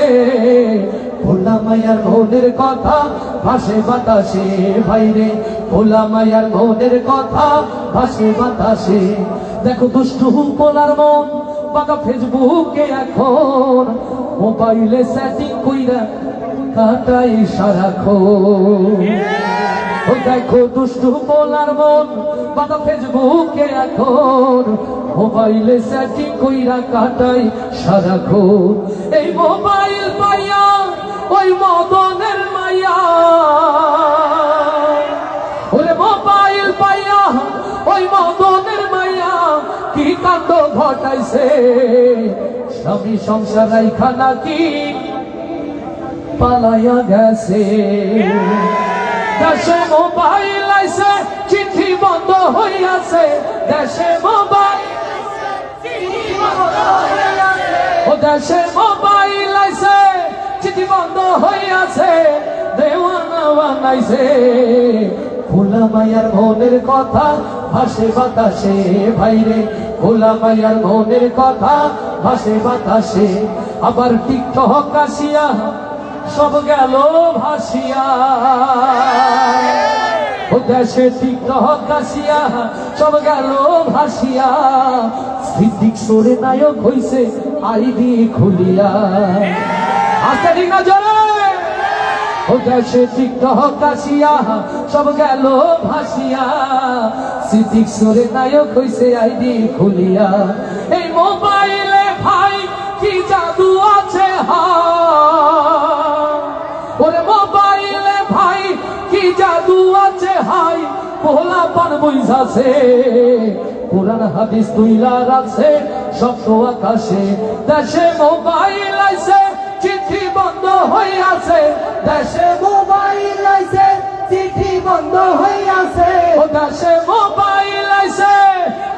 S8: ভোলা মায়ার মনের কথা ভাসে বাতাসে ভাইরে, ভোলা মায়ার মনের কথা ভাসে বাতাসে। দেখো দুষ্টু পোলার মন বাঁকা ফেসবুকে এখন, মোবাইলে সেটিং কইরা কাটাই সারাক্ষণ। ও দেখো দুষ্টু পোলার মন বাঁকা ফেসবুকে এখন, মোবাইলে সেটিং কইরা কাটাই সারাক্ষণ। এই মোবাইল পাইয়া ওই মদনের মাইয়া, ওরে মোবাইল পাইয়া ওই মদনের মাইয়া কি কাণ্ড ঘটাইছে। স্বামী সংসার রাইখা নাকি পালাইয়া গেছে। দেশে মোবাইল আইছে, চিঠি বন্ধ হইয়াছে, দেশে মোবাইল, ও দেশে মোবাইল আইছে, চিঠি বন্ধ হইয়াছে, দেওয়ানা বানাইছে। ভোলা মায়ার মনের কথা ভাসে বাতাসে ভাইরে, ভোলা মায়ার মনের কথা ভাসে বাতাসে। আবার টিকটক আসিয়া সব গেল ভাসিয়া, ও দেশে টিকটক আসিয়া সব গেল ভাসিয়া। সিদ্দিক সরে নায়ক হইছে আইডি খুলিয়া, আস্তে ঠিক না জোরে। ও দেশে টিকটক আসিয়া সব গেল ভাসিয়া, সিদ্দিক সরে নায়ক হইছে আইডি খুলিয়া। এই মোবাইলে ভাই কি জাদু আছে হাই, ওরে মোবাইলে ভাই কি জাদু আছে হাই, ভোলা পান বুঝাছে। কোরআন হাদিস তুইলা রাখছে শব্দ আকাশে। দেশে মোবাইল আইছে, চিঠি বন্ধ হইয়াছে, দেশে মোবাইল আইছে, চিঠি বন্ধ হইয়াছে, ও দেশে মোবাইল আইছে,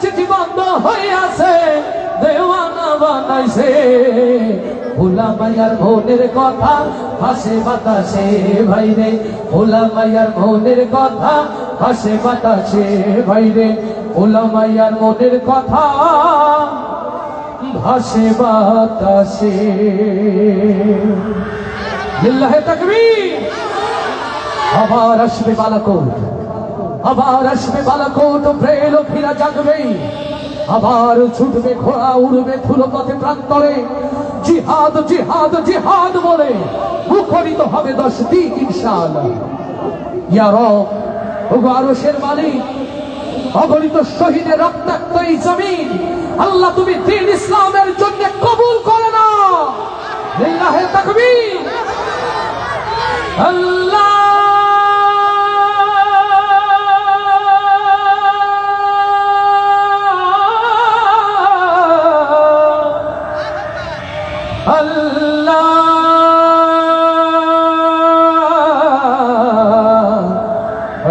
S8: চিঠি বন্ধ হইয়াছে, দেওয়ানা বানাইছে। ভোলা মায়ার মনের কথা ভাসে বাতাসে ভাইরে, ভোলা মায়ার মনের কথা ভাসে বাতাসে ভাইরে, ভোলা মায়ার মনের কথা ভাসে বাতাসে। লিল্লাহে তাকবীর। আবার আসবে বালাকোট, আবার আসবে বালাকোট, প্রেল ফিরা জাগবে, আবার ছুটবে ঘোড়া, উড়বে ধুলো পথে প্রান্তরে, জিহাদ জিহাদ জিহাদ বলে মুখরিত হবে 10 দিক ইনশাআল্লাহ। ইয়া রব, ওগো আরশের মালিক, অগণিত শহীদের রক্তাক্ত এই জমিন আল্লাহ তুমি দ্বীন ইসলামের জন্য কবুল করে নাও। লিল্লাহে তাকবীর। আল্লাহ আল্লাহ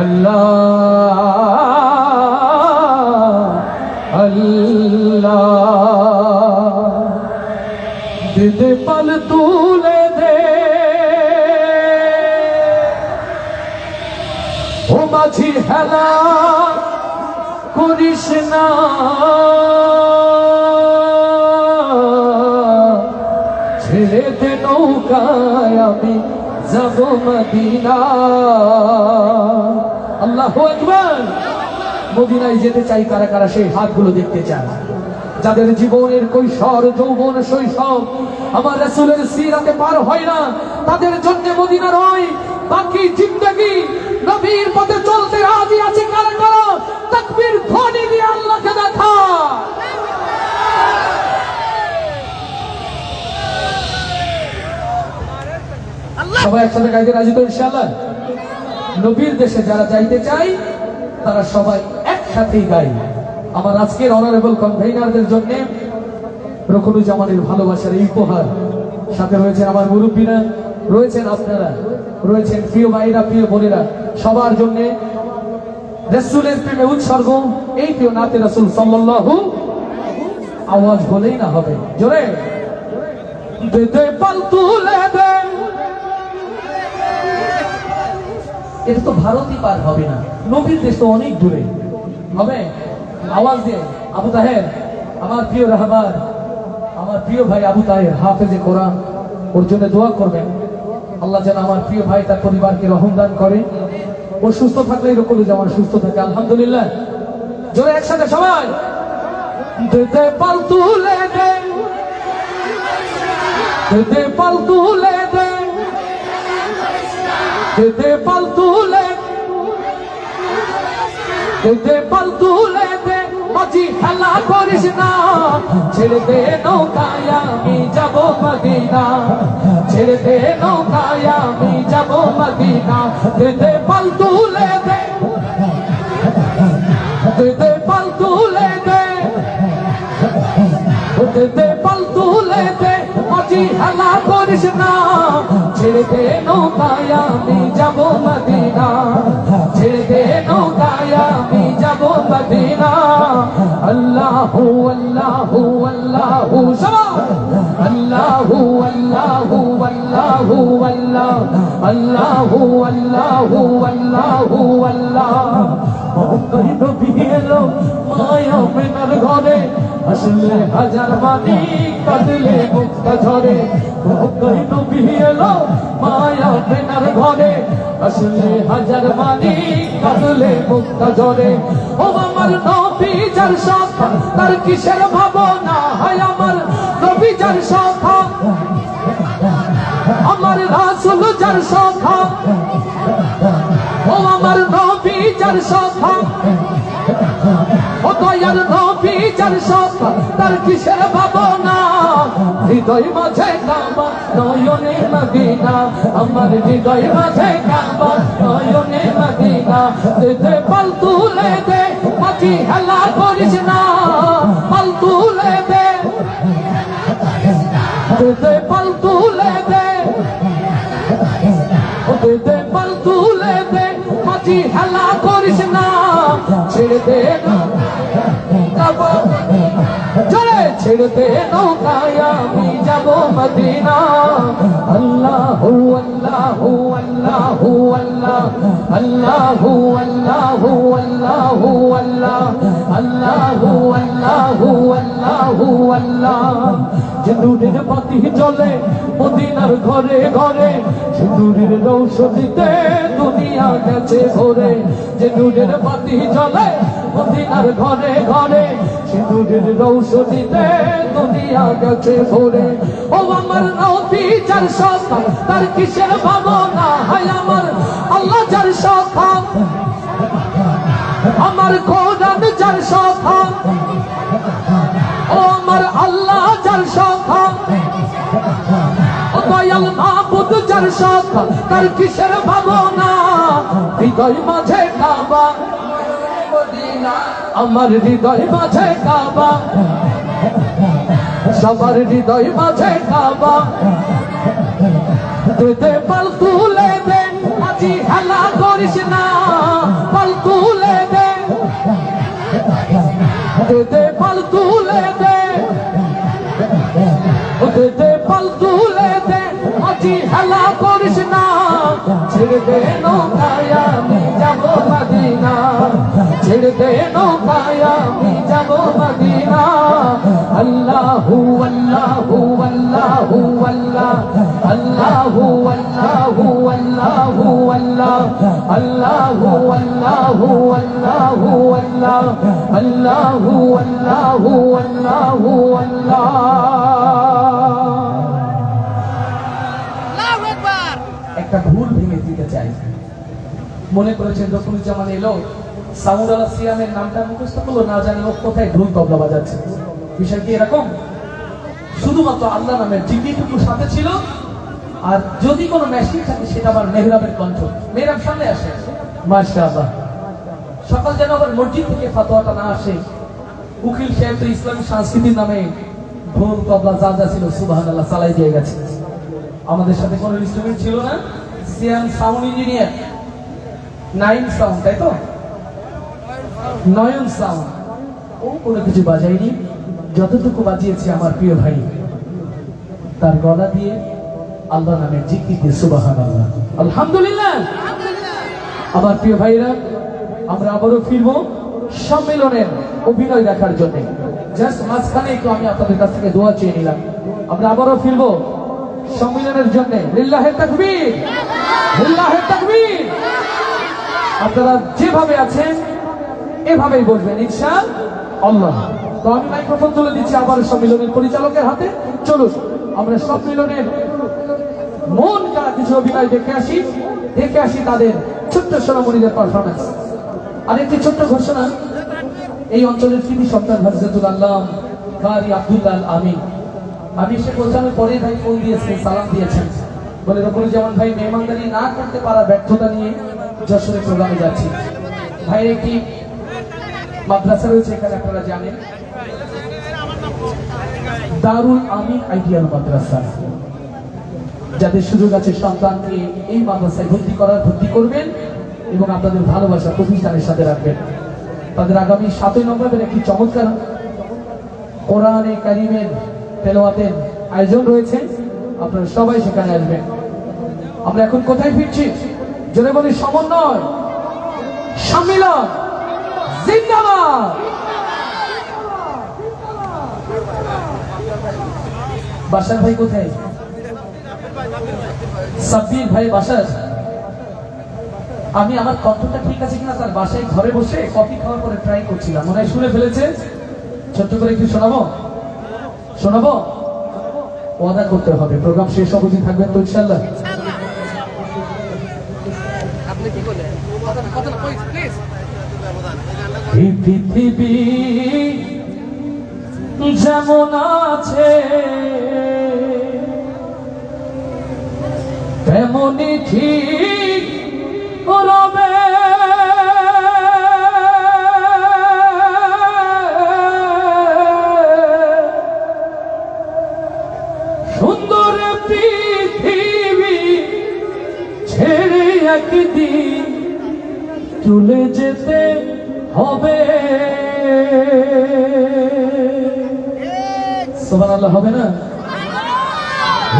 S8: আল্লাহ আল্লাহ। দিদে পাল তুলে দে ও মাঝি, হেলা করিস না, ছেড়ে দে নৌকায় আমি যাব মদিনা। আল্লাহু আকবার। মদিনায় যেতে চাই কারা কারা সেই হাতগুলো দেখতে চান, যাদের জীবনের কৈশোর যৌবন শৈশব আমার রাসূলের সিরাতে পার হয় না, তাদের জন্য মদিনা নয়, বাকি জিন্দেগি নবীর পথে চলতে রাজি আছে কারা কারা? তাকবীর ধ্বনি দিয়ে আল্লাহকে দেখা। সবাই একসাথে গাইতে রাজি তো ইনশাআল্লাহ? নবীর দেশে যারা যাইতে চাই তারা সবাই একসাথেই গাই। আমার আজকের অনারেবল কনভেনারদের জন্য রকুনুজ্জামানের ভালোবাসার এই উপহার, সাথে রয়েছেন আমার মুরব্বীরা, রয়েছেন আপনারা, রয়েছেন প্রিয় ভাইরা, প্রিয় বোনেরা, সবার জন্য রাসূলের প্রেমে উৎসর্গ এই প্রিয় নাতে রাসূল সাল্লাল্লাহু, আওয়াজ বলেই না হবে জোরে, দে দে পাল তুলে দে। এটা তো ভারতই পার হবে না, নবীর দেশ তো অনেক দূরে হবে। আওয়াজ দিয়ে আবু তাহের, আমার প্রিয় রাহবার, আমার প্রিয় ভাই আবু তাহের হাফেজে কোরআন, ওর জন্য দোয়া করবেন। আল্লাহ যেন আমার প্রিয় ভাই তার পরিবারকে রহম দান করে। ও সুস্থ থাকলে এরকম যেমন সুস্থ থাকে আলহামদুলিল্লাহ। জোরে একসাথে সবাই, দে দে পাল তুলে দে, দে দে পাল তুলে দে, দে দে পাল তুলে, দে দে পাল তুলে দে। মাঝি খেলা করিস না, ছেড়ে দে নৌকায় আমি যাব মদিনা, ছেড়ে দে নৌকায় আমি যাব মদিনা। দে দে পাল তুলে দে, দে দে পাল তুলে দে, দে দে পাল তুলে দে। মাঝি খেলা করিস না, ছেড়ে দে নৌকায় আমি যাব মদিনা, ছেড়ে দে নৌকায় আমি যাব মদিনা। আল্লাহু আল্লাহু আল্লাহু সবাই, আল্লাহু আল্লাহু আল্লাহু আল্লাহ, আল্লাহু আল্লাহু আল্লাহু আল্লাহ। মক্কায় নবী এলো মায়া মেনার ঘরে, আসলে হাজার মানি কাঁদলে মুক্তা ঝরে। মক্কায় নবী এলো মায়া মেনার ঘরে, আসলে হাজার মানি কাঁদলে মুক্তা ঝরে। ও আমার নবী যার সখা, তার কিসের ভাবনা, হায় আমার নবী যার সখা, আমার রাসূল যার সখা। ও আমার নবী যার সখা, ও দয়ার নবী যার সখা, তার কিসের ভাবনা। হৃদয় মাঝে কাবা, নয়নে মদিনা, আমার হৃদয় মাঝে কাবা, নয়নে মদিনা। দে দে পাল তুলে দে, মাঝি হেলা করিস না, পাল তুলে দে, দে দে পাল তুলে দে, দে দে পাল তুলে দে। মাঝি হেলা করিস না, ছেড়ে দে চলে, ছেড়ে দে নৌকায় আমি যাব মদিনা। আল্লাহু আল্লাহু আল্লাহু আল্লাহ, আল্লাহু আল্লাহু আল্লাহু আল্লাহ, আল্লাহু আল্লাহু আল্লাহু আল্লাহ। সিঁদুরের বাতি জ্বলে মদিনার ঘরে ঘরে, সিঁদুরের রৌশনীতে দুনিয়া গেছে ভরে। সিঁদুরের বাতি জ্বলে মদিনার ঘরে ঘরে, সিঁদুরের রৌশনীতে দুনিয়া গেছে ভরে। ও আমার নবী যার সখা, তার কিসের ভাবনা, হায় আমার আল্লাহ যার সখা, আমার কোরআন যার সখা। ও আমার আল্লাহ যার সখা, ও দয়াল মাবুদ যার সখা, তার কিসের ভাবনা। হৃদয় মাঝে কাবা, আমার হৃদয় মাঝে কাবা, সবার হৃদয় মাঝে কাবা। দে দে পাল তুলে দে, মাঝি হেলা করিস না, পাল তুলে দে, দে দে পাল তুলে দে, দে দে পাল তুলে দে। মাঝি হেলা করিস না, ছেড়ে দে নৌকায় আমি যাব মদিনা, ছেড়ে দে নৌকায় আমি যাব মদিনা। আল্লাহু আল্লাহু আল্লাহু আল্লাহ, আল্লাহু আল্লাহু আল্লাহু আল্লাহ, আল্লাহু আল্লাহু আল্লাহু আল্লাহ, আল্লাহু আল্লাহু আল্লাহু আল্লাহ। একটা ভুল ভেঙে দিতে চাই। মনে করেছেন রকুনুজ্জামান এলো সাউদ আল সিয়ামের নামটা মুখস্থ করলো, না জানি ও কোথায় ঢোল তবলা বাজাচ্ছে। বিষয় কি এরকম? শুধুমাত্র আল্লাহ নামের জিকিরটুকু সাথে ছিল। আর যদি কোনো মেশিন থাকে সেটা আবার মেহরাবের কণ্ঠ। মেহরাব সামনে আসে, মাশাআল্লাহ। সকাল যেন আবার মসজিদ থেকে ফাতোয়াটা না আসে। উকিল সাহেব তো ইসলামী সংস্কৃতির নামে ঢোল তবলা যা যা ছিল সুবহানাল্লাহ চালাই দিয়ে গেছে। আমাদের সাথে কোনো ইনস্ট্রুমেন্ট ছিল না। সিয়াম সাউন্ড ইঞ্জিনিয়ার, নাইন সাউন্ড, তাই তো, নয়ন সাউন্ড, ও কোনো কিছু বাজায়নি। যতটুকু বাজিয়েছে আমার প্রিয় ভাই তার গলা দিয়ে আল্লাহ নামের জিকির দিয়ে সুবহানাল্লাহ, আলহামদুলিল্লাহ। আমার প্রিয় ভাইরা, আমরা আবারও ফিরবো সম্মেলনের অভিনয় দেখার জন্য। জাস্ট মাঝখানে একটু আমি আপনাদের কাছ থেকে দোয়া চেয়ে নিলাম। আমরা আবারও ফিরবো সম্মেলনের জন্য। লিল্লাহে তাকবীর, লিল্লাহে তাকবীর। আপনারা যেভাবে আছেন এভাবেই বলবেন ইনশাআল্লাহ। তো আমি মাইক্রোফোন তুলে দিচ্ছি আবার সম্মেলনের পরিচালকের হাতে। চলুন আমরা সম্মেলনের মন কারা কিছু অভিনয় দেখে আসি তাদের ছোট্ট সোনামণিদের পারফরমেন্স। আর একটি ছোট্ট ঘোষণা, এই অঞ্চলের কৃতি সন্তান হযরতুল আল্লাহ কারি আব্দুল্লাহ আমিন, আমি এসে পৌঁছানোর পরে ভাই ফোন দিয়েছেন, সালাম দিয়েছেন, বলে রকুলুজ্জামান ভাই মেহমানদারি না করতে পারা ব্যর্থতা নিয়ে যশোরে প্রোগ্রামে যাচ্ছি। ভাইয়ের একটি মাদ্রাসা রয়েছে এখানে, আপনারা জানেন, দারুল আমিন আইডিয়াল মাদ্রাসা। যাদের সুযোগ আছে সন্তানকে এই মাদ্রাসায় ভর্তি করবেন এবং আপনাদের ভালোবাসা প্রতিষ্ঠানের সাথে রাখবেন। তাদের আগামী 7ই নভেম্বর একটি চমৎকার কোরআনে কারিমের তেলাওয়াতের আয়োজন রয়েছে, আপনারা সবাই সেখানে আসবেন। আমরা এখন কোথায় ফিরছি? জোরে বলি সমন্বয়, সম্মিলন, জিন্দাবাদ। বাসার ভাই কোথায়? সাব্বির ভাই বাসার। আমি আমার কণ্ঠটা ঠিক আছে কিনা তার বাসায় ঘরে বসে কফি খাওয়ার পরে ট্রাই করছিলাম, মনে হয় শুনে ফেলেছে। ছোট্ট করে একটু শোনাবো। ওয়াদা করতে হবে, প্রোগ্রাম শেষ অবধি থাকবেন তো ইনশাআল্লাহ।
S3: আপনি কি বলেন? কথা না প্লিজ।
S8: এই পৃথিবী যেমন আছে তেমনই ঠিক রবে। সুন্দর পৃথিবী ছেড়ে একদিন চলে যেতে হবে। সুবহানাল্লাহ, হবে না?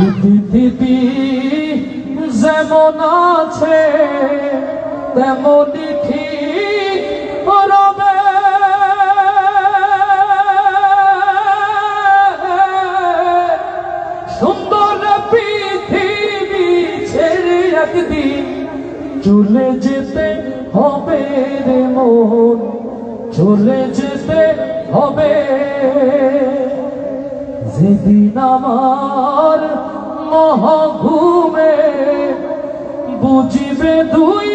S8: এই পৃথিবী যেমন আছে তেমনই ঠিক রবে। সুন্দর পৃথিবী ছেড়ে একদিন চলে যেতে হবে রে মন, চলে যেতে হবে। যেদিন আমার মহাঘুমে বুঝিবে দুই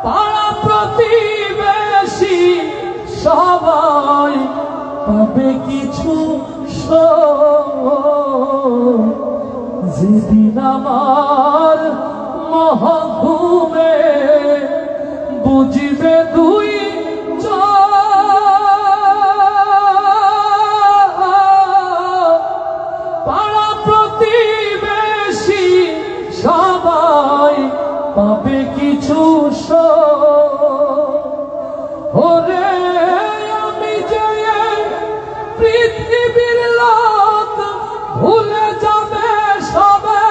S8: পাড়া প্রতিবেশী সবাই পাবে কিছু যেদিন আমার মহাঘুমে বুঝিবে দুই পাড়া প্রতিবেশী সবাই পাবে কিছু ওরে আমি যে পৃথিবীর লোক ভুলে যাবে সবে।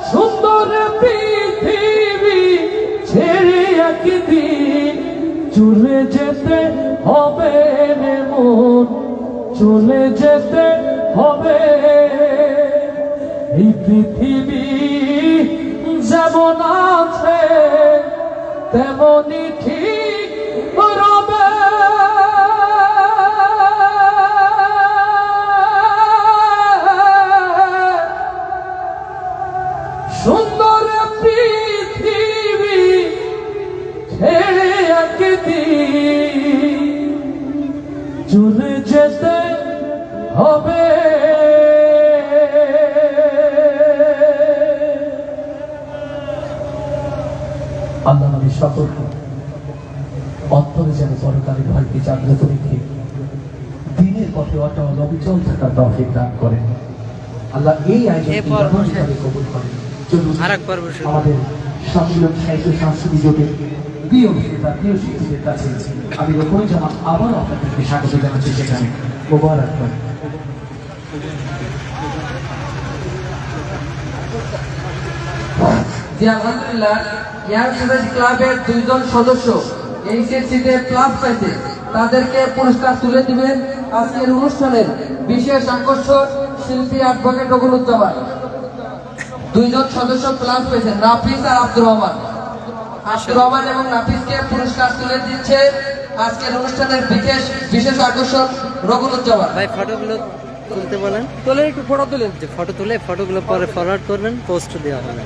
S8: সুন্দর পৃথিবী ছেড়ে একদিন চলে যেতে হবে রে মন, চলে যেতে হবে। এই পৃথিবী যেমন আছে তেমনই ঠিক রবে। আল্লাহ আমাদের সকলকে অন্তরে যেন পরকালে ভয়কে জাগ্রত রেখে দিনের পথে অটল অবিচল থাকার তৌফিক দান করেন। আল্লাহ এই আয়োজনকে গণনীয়ভাবে কবুল করেন। চলুন আমাদের সম্মিলন সাহিত্য সাংস্কৃতিক জোটের প্রিয় নেতা, প্রিয় শিল্পীদের কাছে আমি রকম জামান আবার আপনাদেরকে স্বাগত জানাচ্ছি সেখানে। মোবারকবাদ।
S9: জি আলহামদুলিল্লাহ, ইয়াং স্টুডেন্ট ক্লাবের 2 জন সদস্য এইচএসসিতে প্লাস পাইছে, তাদেরকে পুরস্কার তুলে দিবেন আজকের অনুষ্ঠানের বিশেষ আকর্ষণ শিল্পী অ্যাডভোকেট রঘুনুজ্জামান। 2 জন সদস্য প্লাস পেয়েছেন, নাফিস আর আব্দুর রহমান। আব্দুর রহমান এবং নাফিসকে পুরস্কার তুলে দিচ্ছে আজকের অনুষ্ঠানের বিশেষ আকর্ষণ রঘুনুজ্জামান।
S7: ভাই ফটোগুলো তুলতে বলেন,
S3: তোলে একটু ফটো তুলেন।
S7: যে ফটো তুলে ফটোগুলো পরে ফরওয়ার্ড করবেন, পোস্ট দেওয়া হবে।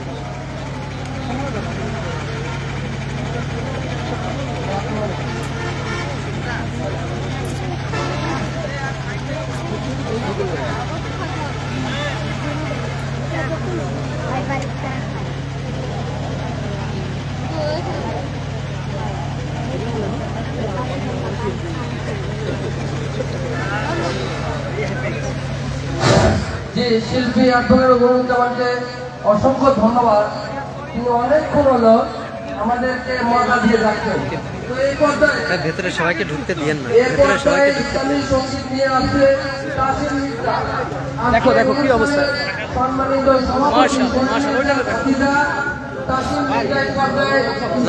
S9: যে শিল্পী অ্যাডভোকেট রঘুনুজ্জামানকে অসংখ্য ধন্যবাদ। তিনি অনেকক্ষণ হলো আমাদেরকে মজা দিয়ে যাচ্ছেন। তো এই পর্যায়ে
S7: ভেতরে সবাইকে ঢুকতে দিয়েন না, ভেতরে সবাইকে ঢুকতে
S9: ইসলামী সঙ্গীত নিয়ে আসছে তাসির মির্জা।
S3: দেখো দেখো কি অবস্থা।
S9: সম্মানিত সভাপতি হাফিজা তাসির মির্জা এই পর্যায়ে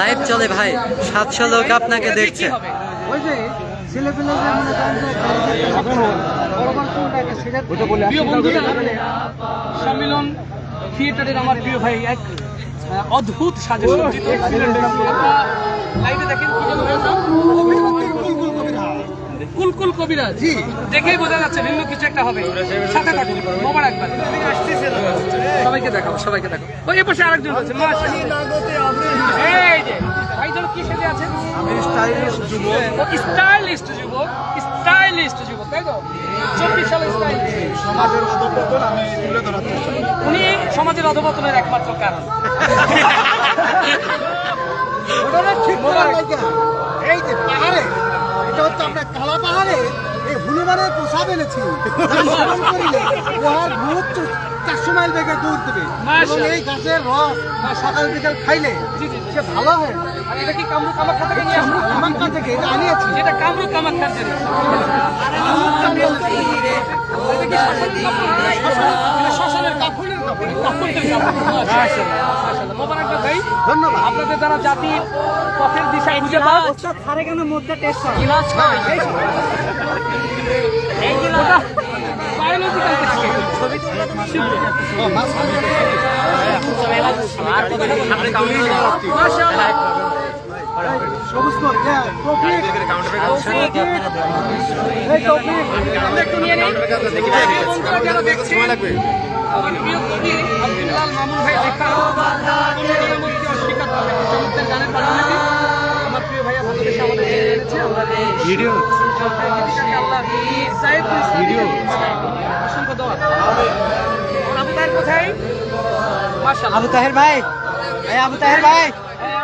S7: লাইভ চলে ভাই, 700 লোক আপনাকে দেখছে।
S3: ওই যে ছেলেপেলে যে মনে করেন যে প্রিয় বন্ধুরা, সম্মিলন থিয়েটারের আমার প্রিয় ভাই এক অদ্ভুত সাজসজ্জিত লাইভে দেখেন কি যেন হয়েছে, কুলকুল কবিরাজ। জি, দেখেই বোঝা যাচ্ছে ভিন্ন কিছু একটা হবে। সাথে থাকুন, মোবারকবাদ। সবাইকে দেখাবো, সবাইকে দেখাবো। ওই এ পাশে আরেকজন আছে, মাশাআল্লাহ। এই যে ভাইজন কি সেজে আছেন? আমি স্টাইলিস্ট যুবক। স্টাইলিস্ট যুবক, স্টাইলিস্ট যুবক, তাই তো? 24 সালে স্টাইলিস্ট।
S2: সমাজের অধঃপতন আমি তুলে ধরাতে চাই।
S3: উনি সমাজের অধঃপতনের একমাত্র কারণ।
S1: এই যে পাহাড়ে, এটা হচ্ছে আমরা কালা পাহাড়ে এই হনুমানের পোশাক এনেছি। স্মরণ করিলে উহার ভূত 400 মাইল বেগে দৌড় দেবে। এবং এই গাছের রস সকাল বিকাল খাইলে সে ভালো হয়।
S3: আর এটা কি কামরূপ কামাখ্যা থেকে নিয়ে আসলো?
S1: কামাখ্যা থেকে এটা আনিয়েছি।
S3: যেটা কামরূপ কামাখ্যার জন্য। শ্মশানের কাপড়ের কাপড়, কাপড়ের কাপড়। মাশাআল্লাহ, মোবারকবাদ ভাই। ধন্যবাদ। আপনাদের দ্বারা জাতির পথের দিশা খুঁজে পাওয়া ছাড়ে কেন মুখটা টেস্ট হয়। গিলাস ছয় এই গিলাস বায়োলজিক্যাল টেস্ট ছবি মাশাআল্লাহ।
S1: সমস্ত টপিক
S3: আমরা একটু নিয়ে নিই। বন্ধুরা যারা দেখছেন, আমার প্রিয় কবি আব্দুল্লাহ মামুন ভাই লেখা নিয়মকে অস্বীকার করে চমৎকার গানের পাশাপাশি আমার প্রিয় ভাইয়া ভালোবেসে আমাদের এনেছে। ভিডিও আল্লাহ ভিডিও অসংখ্য দোয়া। আবু তাহের কোথায়? মাশাআল্লাহ,
S5: আবু তাহের ভাই, আবু তাহের ভাই,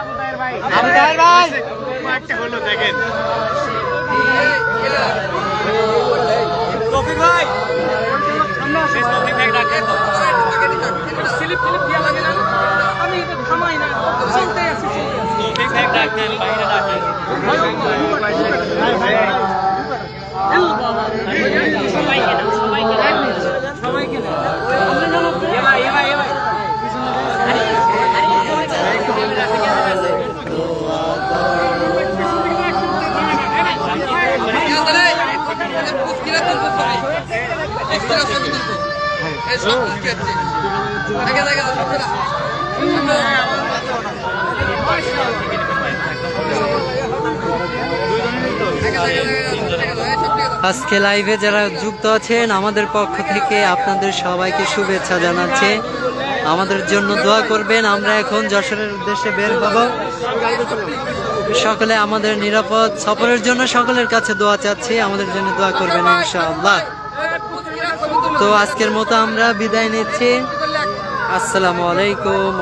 S3: আবু তাহের ভাই,
S5: আবু তাহের ভাই।
S2: একটা হলো দেখেন।
S5: রফিক ভাই,
S3: স্লিপ ফিলিপ দিয়া লাগে না, আমি এটা থামাই না, চলতে আছি। সবাইকে
S7: আজকে লাইভে যারা যুক্ত আছেন আমাদের পক্ষ থেকে আপনাদের সবাইকে শুভেচ্ছা জানাচ্ছি। আমাদের জন্য দোয়া করবেন। আমরা এখন যশোরের উদ্দেশ্যে বের হব। সকলে আমাদের নিরাপদ সফরের জন্য সকলের কাছে দোয়া চাচ্ছি, আমাদের জন্য দোয়া করবেন ইনশাআল্লাহ। তো আজকের মতো আমরা বিদায় নিচ্ছি। আসসালামু আলাইকুম।